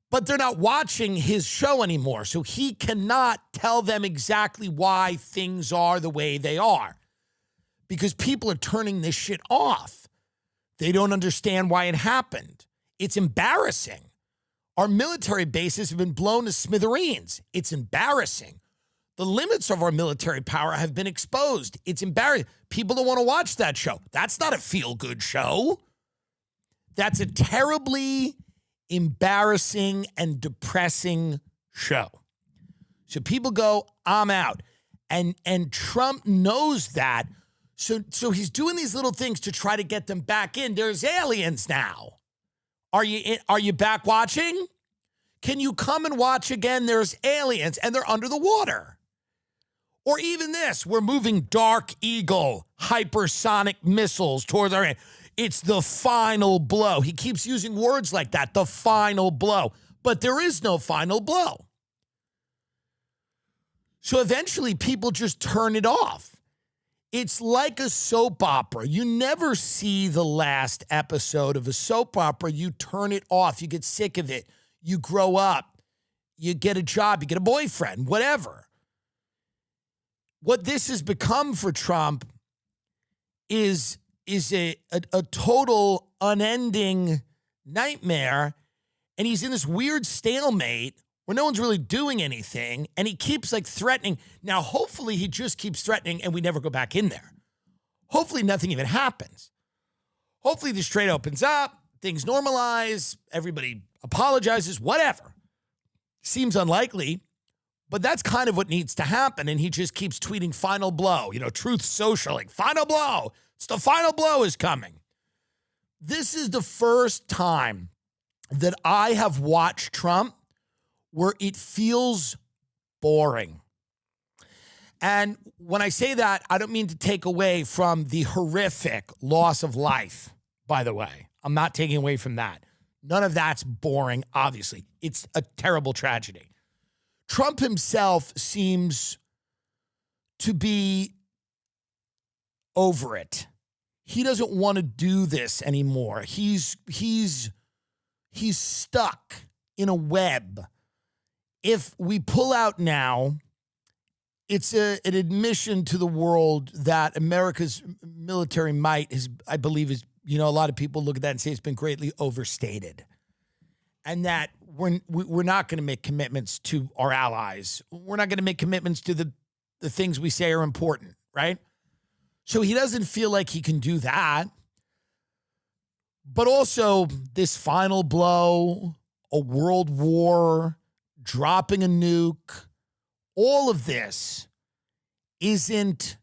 But they're not watching his show anymore, so he cannot tell them exactly why things are the way they are. Because people are turning this shit off. They don't understand why it happened. It's embarrassing. Our military bases have been blown to smithereens. It's embarrassing. The limits of our military power have been exposed. It's embarrassing. People don't want to watch that show. That's not a feel-good show. That's a terribly embarrassing and depressing show. So people go, I'm out. And Trump knows that. So he's doing these little things to try to get them back in. There's aliens now. Are you back watching? Can you come and watch again? There's aliens and they're under the water. Or even this, we're moving Dark Eagle hypersonic missiles towards our end. It's the final blow. He keeps using words like that, the final blow. But there is no final blow. So eventually people just turn it off. It's like a soap opera. You never see the last episode of a soap opera. You turn it off. You get sick of it. You grow up. You get a job. You get a boyfriend, whatever. What this has become for Trump is a total unending nightmare. And he's in this weird stalemate where no one's really doing anything, and he keeps like threatening. Now, hopefully he just keeps threatening and we never go back in there. Hopefully nothing even happens. Hopefully the strait opens up, things normalize, everybody apologizes, whatever. Seems unlikely, but that's kind of what needs to happen. And he just keeps tweeting final blow, Truth Social, like final blow. It's the final blow is coming. This is the first time that I have watched Trump where it feels boring. And when I say that, I don't mean to take away from the horrific loss of life, by the way. I'm not taking away from that. None of that's boring, obviously. It's a terrible tragedy. Trump himself seems to be over it. He doesn't want to do this anymore. He's stuck in a web. If we pull out now, it's an admission to the world that America's military might is, I believe, is, a lot of people look at that and say it's been greatly overstated. And that we're not going to make commitments to our allies. We're not going to make commitments to the things we say are important, right? So he doesn't feel like he can do that. But also this final blow, a world war, dropping a nuke, all of this isn't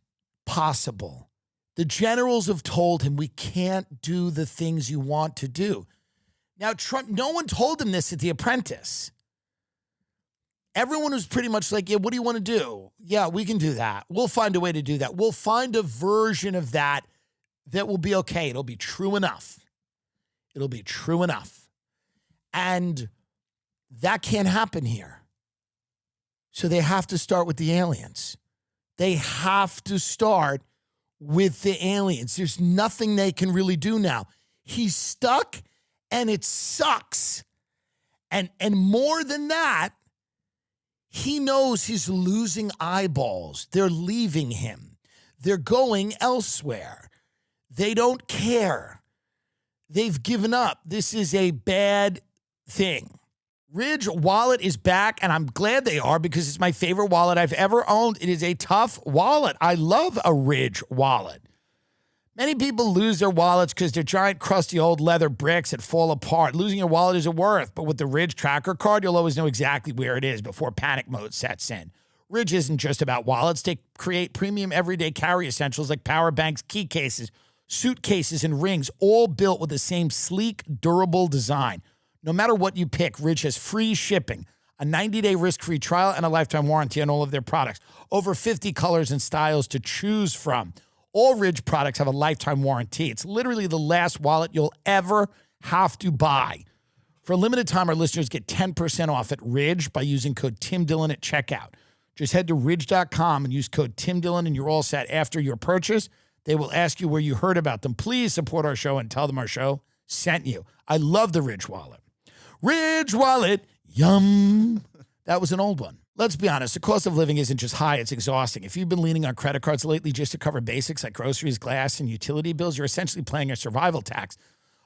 possible. The generals have told him we can't do the things you want to do. Now, Trump, no one told him this at The Apprentice. Everyone was pretty much like, yeah, what do you want to do? Yeah, we can do that. We'll find a way to do that. We'll find a version of that will be okay. It'll be true enough. It'll be true enough. And that can't happen here. So they have to start with the aliens. They have to start with the aliens. There's nothing they can really do now. He's stuck and it sucks. And more than that, he knows he's losing eyeballs. They're leaving him. They're going elsewhere. They don't care. They've given up. This is a bad thing. Ridge wallet is back, and I'm glad they are because it's my favorite wallet I've ever owned. It is a tough wallet. I love a Ridge wallet. Many people lose their wallets because they're giant, crusty old leather bricks that fall apart. Losing your wallet isn't worth, but with the Ridge tracker card, you'll always know exactly where it is before panic mode sets in. Ridge isn't just about wallets. They create premium everyday carry essentials like power banks, key cases, suitcases, and rings, all built with the same sleek, durable design. No matter what you pick, Ridge has free shipping, a 90-day risk-free trial, and a lifetime warranty on all of their products. Over 50 colors and styles to choose from. All Ridge products have a lifetime warranty. It's literally the last wallet you'll ever have to buy. For a limited time, our listeners get 10% off at Ridge by using code TimDillon at checkout. Just head to ridge.com and use code TimDillon and you're all set. After your purchase, they will ask you where you heard about them. Please support our show and tell them our show sent you. I love the Ridge wallet. Ridge wallet, yum. That was an old one. Let's be honest, the cost of living isn't just high, it's exhausting. If you've been leaning on credit cards lately just to cover basics like groceries, gas, and utility bills, you're essentially paying a survival tax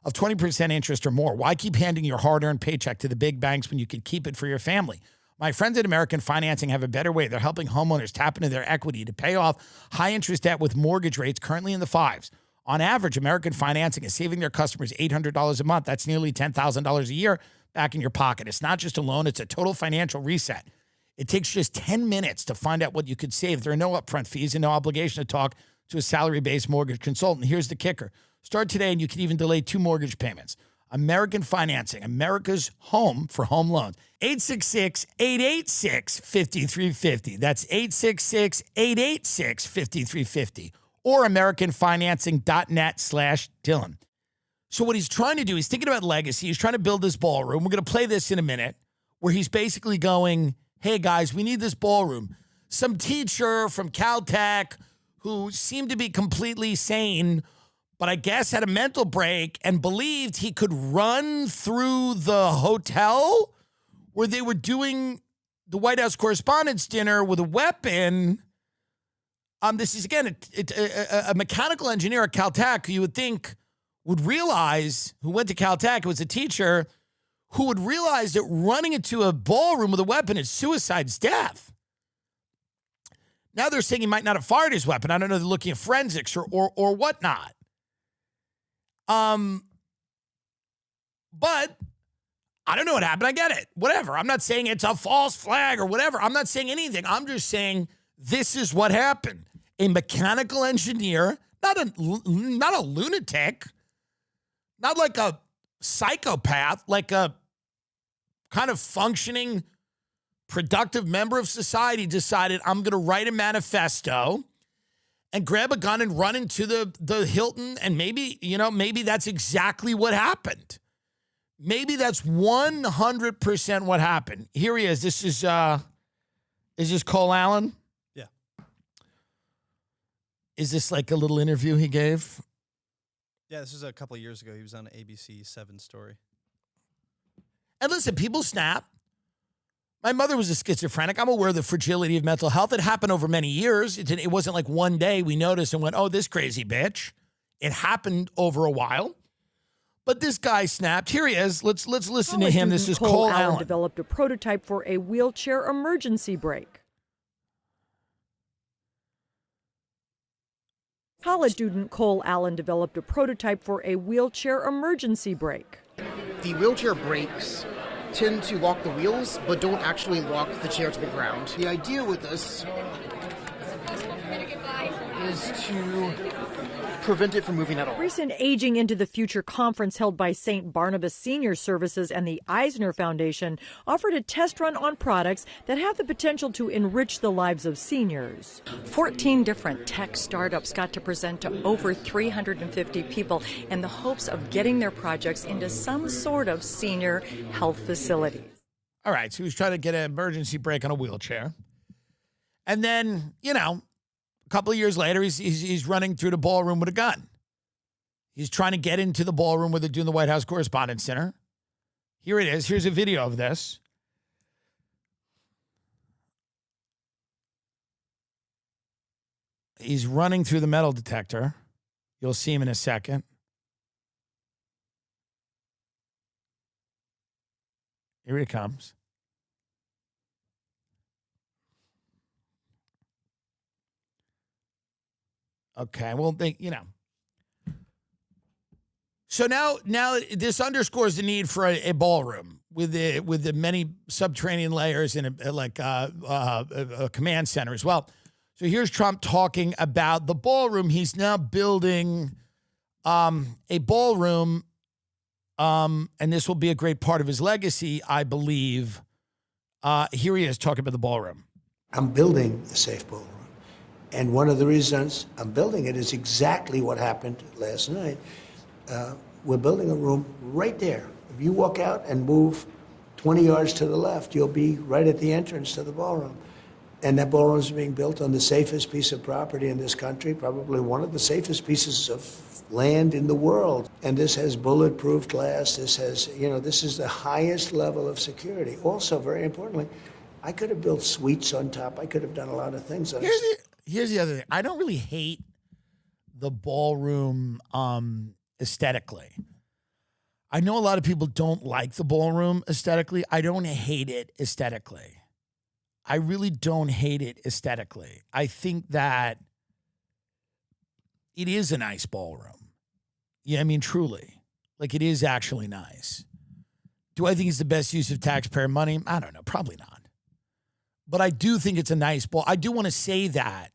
of 20% interest or more. Why keep handing your hard-earned paycheck to the big banks when you can keep it for your family? My friends at American Financing have a better way. They're helping homeowners tap into their equity to pay off high-interest debt with mortgage rates currently in the 5s. On average, American Financing is saving their customers $800 a month. That's nearly $10,000 a year back in your pocket. It's not just a loan, it's a total financial reset. It takes just 10 minutes to find out what you could save. There are no upfront fees and no obligation to talk to a salary-based mortgage consultant. Here's the kicker. Start today and you can even delay 2 mortgage payments. American Financing, America's home for home loans. 866-886-5350. That's 866-886-5350. Or AmericanFinancing.net/Dillon. So what he's trying to do, he's thinking about legacy. He's trying to build this ballroom. We're going to play this in a minute where he's basically going, hey, guys, we need this ballroom. Some teacher from Caltech who seemed to be completely sane, but I guess had a mental break and believed he could run through the hotel where they were doing the White House Correspondents' Dinner with a weapon. This is, again, a mechanical engineer at Caltech who you would think would realize, who went to Caltech, was a teacher, who would realize that running into a ballroom with a weapon is suicide's death. Now they're saying he might not have fired his weapon. I don't know, they're looking at forensics or whatnot. But I don't know what happened. I get it. Whatever. I'm not saying it's a false flag or whatever. I'm not saying anything. I'm just saying this is what happened. A mechanical engineer, not a lunatic, not like a psychopath, like a kind of functioning, productive member of society, decided I'm going to write a manifesto and grab a gun and run into the Hilton, and maybe that's exactly what happened. Maybe that's 100% what happened. Here he is. This is this Cole Allen? Yeah. Is this like a little interview he gave? Yeah, this was a couple of years ago. He was on an ABC 7 story. And listen, people snap. My mother was a schizophrenic. I'm aware of the fragility of mental health. It happened over many years. It wasn't like one day we noticed and went, oh, this crazy bitch. It happened over a while. But this guy snapped. Here he is. Let's listen to him. This is Cole Allen. Developed a prototype for a wheelchair emergency brake. College student Cole Allen developed a prototype for a wheelchair emergency brake. The wheelchair brakes tend to lock the wheels, but don't actually lock the chair to the ground. The idea with this is to prevent it from moving at all. Recent Aging into the Future conference held by St. Barnabas Senior Services and the Eisner Foundation offered a test run on products that have the potential to enrich the lives of seniors. 14 different tech startups got to present to over 350 people in the hopes of getting their projects into some sort of senior health facility. All right, so he was trying to get an emergency brake on a wheelchair. And then, a couple of years later, he's running through the ballroom with a gun. He's trying to get into the ballroom where they're doing the White House Correspondents' Dinner. Here it is. Here's a video of this. He's running through the metal detector. You'll see him in a second. Here he comes. Okay, well, So now this underscores the need for a ballroom with the many subterranean layers and a command center as well. So here's Trump talking about the ballroom. He's now building a ballroom, and this will be a great part of his legacy, I believe. Here he is talking about the ballroom. I'm building a safe ballroom. And one of the reasons I'm building it is exactly what happened last night. We're building a room right there. If you walk out and move 20 yards to the left, you'll be right at the entrance to the ballroom. And that ballroom is being built on the safest piece of property in this country, probably one of the safest pieces of land in the world. And this has bulletproof glass. This has, this is the highest level of security. Also, very importantly, I could have built suites on top. I could have done a lot of things. Here's the other thing. I don't really hate the ballroom aesthetically. I know a lot of people don't like the ballroom aesthetically. I don't hate it aesthetically. I really don't hate it aesthetically. I think that it is a nice ballroom. Yeah, I mean, truly. Like, it is actually nice. Do I think it's the best use of taxpayer money? I don't know. Probably not. But I do think it's a nice ball. I do want to say that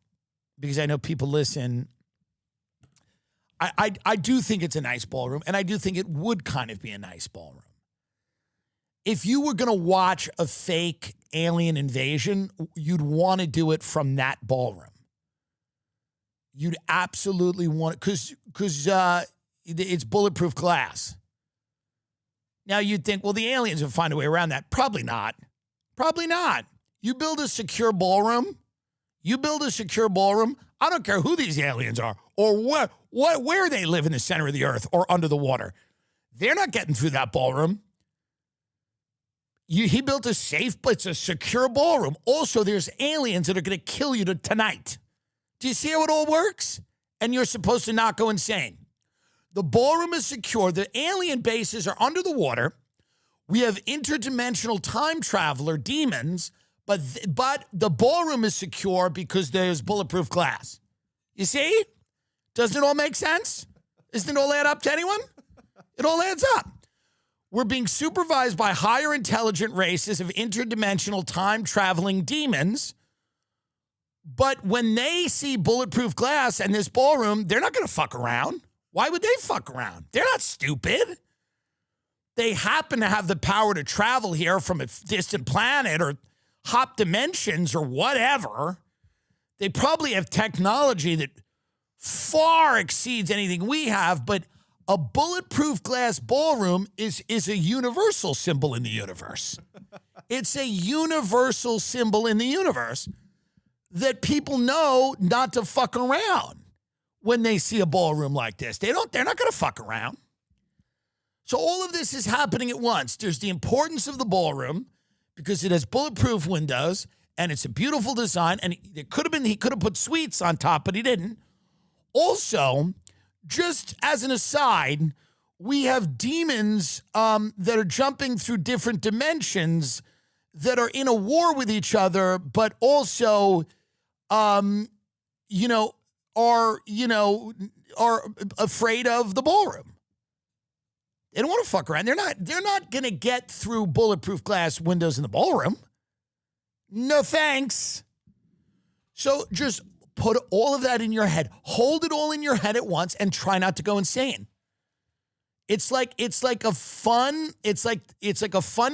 because I know people listen. I do think it's a nice ballroom, and I do think it would kind of be a nice ballroom. If you were going to watch a fake alien invasion, you'd want to do it from that ballroom. You'd absolutely want it because it's bulletproof glass. Now you'd think, well, the aliens would find a way around that. Probably not. Probably not. You build a secure ballroom. I don't care who these aliens are or where they live in the center of the earth or under the water. They're not getting through that ballroom. He built a safe, but it's a secure ballroom. Also, there's aliens that are going to kill you tonight. Do you see how it all works? And you're supposed to not go insane. The ballroom is secure. The alien bases are under the water. We have interdimensional time traveler demons, but the ballroom is secure because there's bulletproof glass. You see? Doesn't it all make sense? Doesn't it all add up to anyone? It all adds up. We're being supervised by higher intelligent races of interdimensional time-traveling demons. But when they see bulletproof glass and this ballroom, they're not going to fuck around. Why would they fuck around? They're not stupid. They happen to have the power to travel here from a distant planet or hop dimensions or whatever. They probably have technology that far exceeds anything we have, but a bulletproof glass ballroom is a universal symbol in the universe. It's a universal symbol in the universe that people know not to fuck around when they see a ballroom like this. They're not going to fuck around. So all of this is happening at once. There's the importance of the ballroom because it has bulletproof windows and it's a beautiful design. And he could have put suites on top, but he didn't. Also, just as an aside, we have demons that are jumping through different dimensions that are in a war with each other, but also, are afraid of the ballroom. They don't want to fuck around. They're not going to get through bulletproof glass windows in the ballroom. No thanks. So just put all of that in your head. Hold it all in your head at once and try not to go insane. It's like a fun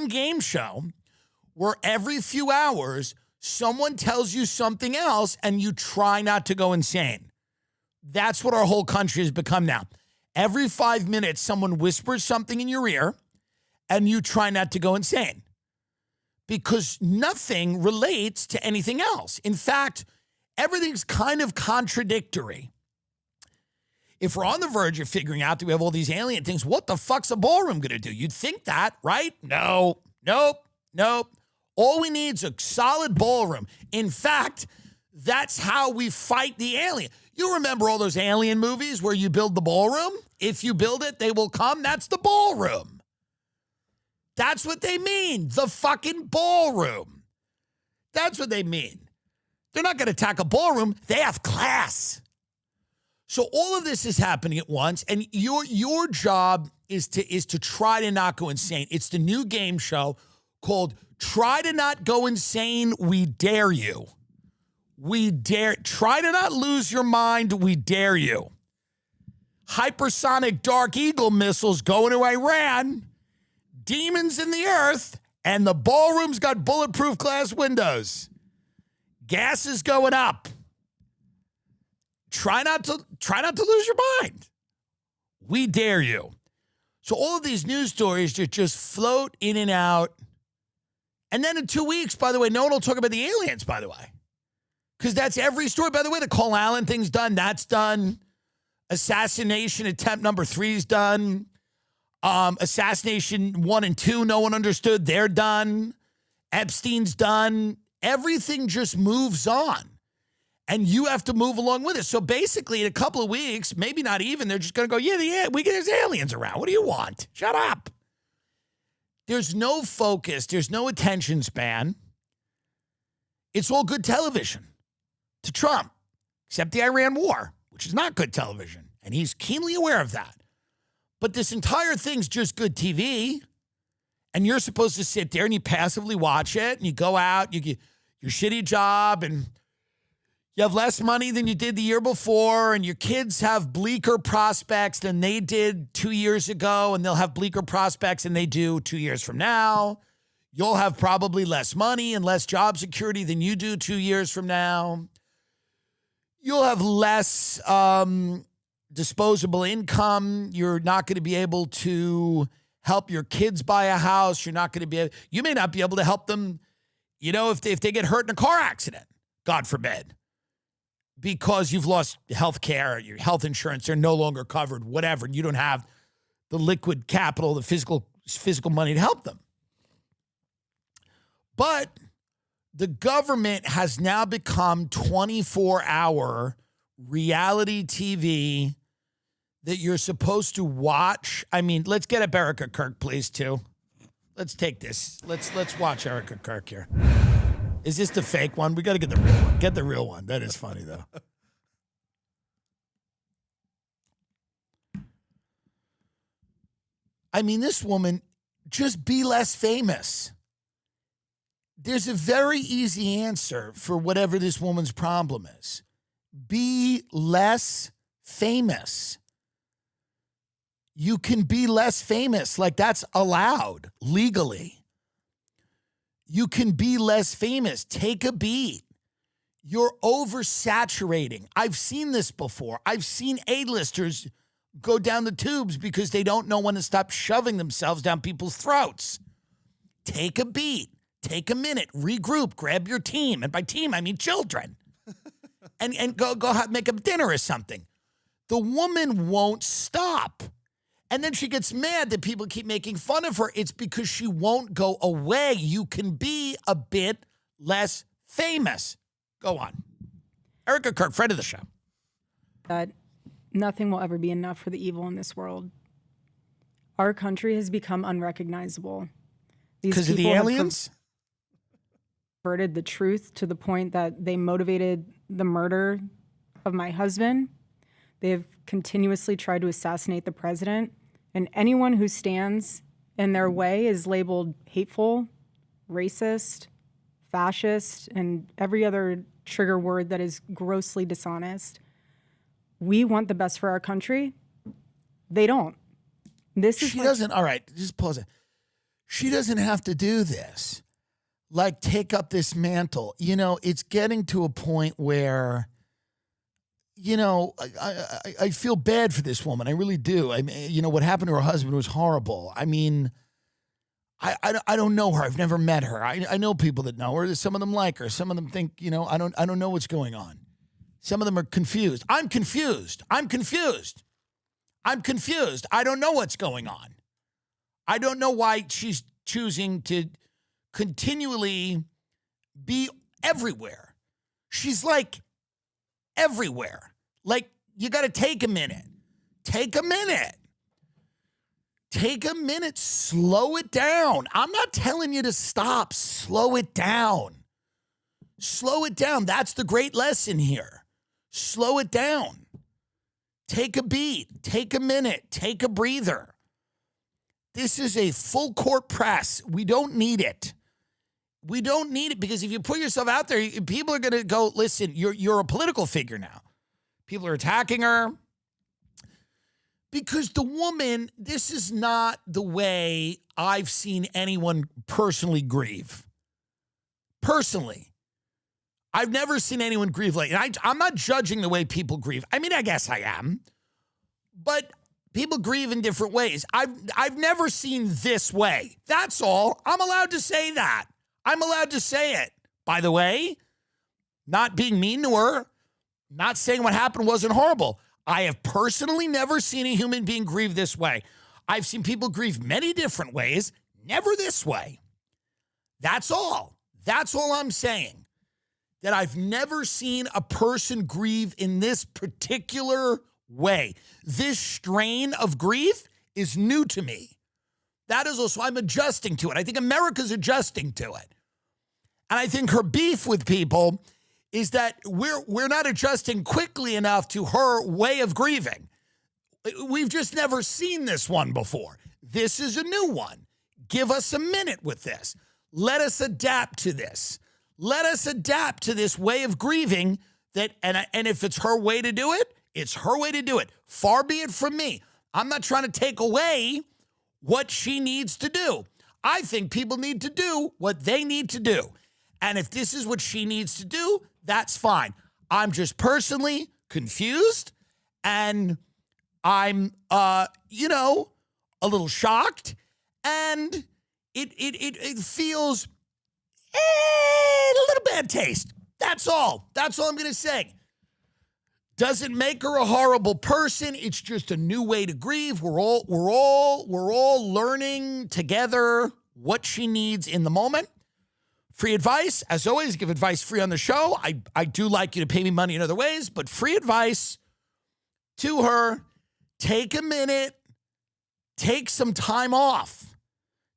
game show where every few hours someone tells you something else and you try not to go insane. That's what our whole country has become now. Every 5 minutes, someone whispers something in your ear and you try not to go insane because nothing relates to anything else. In fact, everything's kind of contradictory. If we're on the verge of figuring out that we have all these alien things, what the fuck's a ballroom going to do? You'd think that, right? No. All we need is a solid ballroom. In fact, that's how we fight the alien. You remember all those alien movies where you build the ballroom? If you build it, they will come. That's the ballroom. That's what they mean. The fucking ballroom. That's what they mean. They're not going to attack a ballroom. They have class. So all of this is happening at once, and your job is to try to not go insane. It's the new game show called Try to Not Go Insane, We Dare You. We dare. Try to not lose your mind, we dare you. Hypersonic Dark Eagle missiles going to Iran, demons in the earth, and the ballroom's got bulletproof glass windows. Gas is going up. Try not to lose your mind. We dare you. So all of these news stories just float in and out. And then in 2 weeks, by the way, no one will talk about the aliens, by the way. Because that's every story. By the way, the Cole Allen thing's done. That's done. Assassination attempt number 3 is done. Assassination 1 and 2, no one understood. They're done. Epstein's done. Everything just moves on. And you have to move along with it. So basically, in a couple of weeks, maybe not even, they're just going to go, there's aliens around. What do you want? Shut up. There's no focus. There's no attention span. It's all good television to Trump, except the Iran war, which is not good television. And he's keenly aware of that. But this entire thing's just good TV. And you're supposed to sit there and you passively watch it. And you go out, you get your shitty job, and you have less money than you did the year before, and your kids have bleaker prospects than they did 2 years ago, and they'll have bleaker prospects than they do 2 years from now. You'll have probably less money and less job security than you do 2 years from now. You'll have less disposable income. You're not going to be able to help your kids buy a house. You may not be able to help them, if they get hurt in a car accident, God forbid. Because you've lost health care, your health insurance, they're no longer covered, whatever. And you don't have the liquid capital, the physical money to help them. But the government has now become 24-hour reality TV that you're supposed to watch. I mean, let's get up Erika Kirk, please, too. Let's take this. Let's watch Erika Kirk here. Is this the fake one? We got to get the real one. Get the real one. That is funny, though. I mean, this woman, just be less famous. There's a very easy answer for whatever this woman's problem is. Be less famous. You can be less famous. Like, that's allowed legally. You can be less famous. Take a beat. You're oversaturating. I've seen this before. I've seen A-listers go down the tubes because they don't know when to stop shoving themselves down people's throats. Take a beat. Take a minute. Regroup. Grab your team. And by team, I mean children. and go make a dinner or something. The woman won't stop. And then she gets mad that people keep making fun of her. It's because she won't go away. You can be a bit less famous. Go on. Erika Kirk, friend of the show. That nothing will ever be enough for the evil in this world. Our country has become unrecognizable. Because of the aliens? Perverted the truth to the point that they motivated the murder of my husband. They have continuously tried to assassinate the president. And anyone who stands in their way is labeled hateful, racist, fascist, and every other trigger word that is grossly dishonest. We want the best for our country. They don't. She doesn't, all right, just pause it. She doesn't have to do this. Like, take up this mantle. It's getting to a point where, I feel bad for this woman. I really do. I mean, what happened to her husband was horrible. I mean, I don't know her. I've never met her. I know people that know her. Some of them like her. Some of them think, I don't know what's going on. Some of them are confused. I'm confused. I don't know what's going on. I don't know why she's choosing to continually be everywhere. She's like everywhere. Like, you got to take a minute. Take a minute. Slow it down. I'm not telling you to stop. Slow it down. That's the great lesson here. Slow it down. Take a beat. Take a minute. Take a breather. This is a full court press. We don't need it. Because if you put yourself out there, people are going to go, listen, you're a political figure now. People are attacking her. Because the woman, this is not the way I've seen anyone personally grieve. Personally. I've never seen anyone grieve like, and I'm not judging the way people grieve. I mean, I guess I am. But people grieve in different ways. I've never seen this way. That's all. I'm allowed to say that. I'm allowed to say it. By the way, not being mean to her, not saying what happened wasn't horrible. I have personally never seen a human being grieve this way. I've seen people grieve many different ways, never this way. That's all. That's all I'm saying. That I've never seen a person grieve in this particular way. This strain of grief is new to me. That is also, I'm adjusting to it. I think America's adjusting to it. And I think her beef with people is that we're not adjusting quickly enough to her way of grieving. We've just never seen this one before. This is a new one. Give us a minute with this. Let us adapt to this. Let us adapt to this way of grieving that, and if it's her way to do it, it's her way to do it. Far be it from me. I'm not trying to take away what she needs to do. I think people need to do what they need to do. And if this is what she needs to do, that's fine. I'm just personally confused, and I'm, a little shocked, and it feels a little bad taste. That's all. That's all I'm going to say. Doesn't make her a horrible person. It's just a new way to grieve. We're all learning together what she needs in the moment. Free advice, as always, give advice free on the show. I do like you to pay me money in other ways, but free advice to her. Take a minute. Take some time off.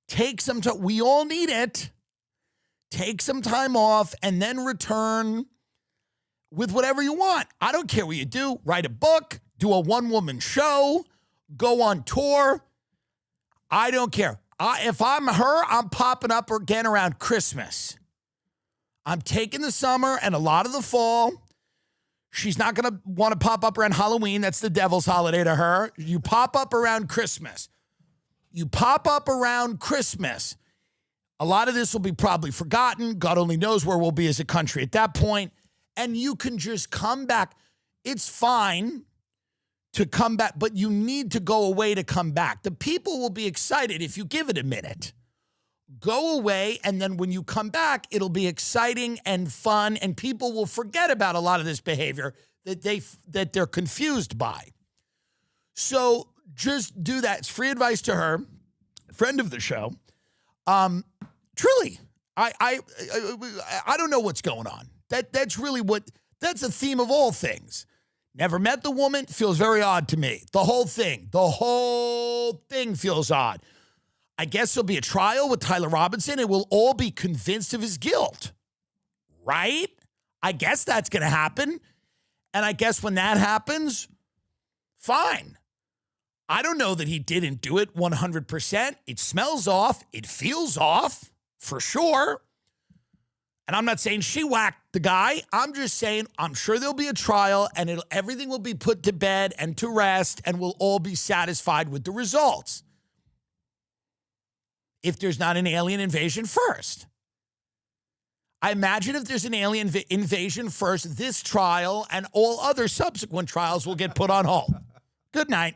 Take some time. We all need it. Take some time off and then return with whatever you want. I don't care what you do. Write a book, do a one-woman show, go on tour. I don't care. If I'm her, I'm popping up again around Christmas. I'm taking the summer and a lot of the fall. She's not going to want to pop up around Halloween. That's the devil's holiday to her. You pop up around Christmas. You pop up around Christmas. A lot of this will be probably forgotten. God only knows where we'll be as a country at that point. And you can just come back. It's fine to come back, but you need to go away to come back. The people will be excited if you give it a minute. Go away, and then when you come back, it'll be exciting and fun, and people will forget about a lot of this behavior that they're confused by. So just do that. It's free advice to her, friend of the show. Truly, I don't know what's going on. That's really that's a theme of all things. Never met the woman, feels very odd to me. The whole thing feels odd. I guess there'll be a trial with Tyler Robinson and we'll all be convinced of his guilt, right? I guess that's going to happen. And I guess when that happens, fine. I don't know that he didn't do it 100%. It smells off. It feels off for sure. And I'm not saying she whacked the guy. I'm just saying I'm sure there'll be a trial and everything will be put to bed and to rest and we'll all be satisfied with the results. If there's not an alien invasion first. I imagine if there's an alien invasion first, this trial and all other subsequent trials will get put on hold. Good night.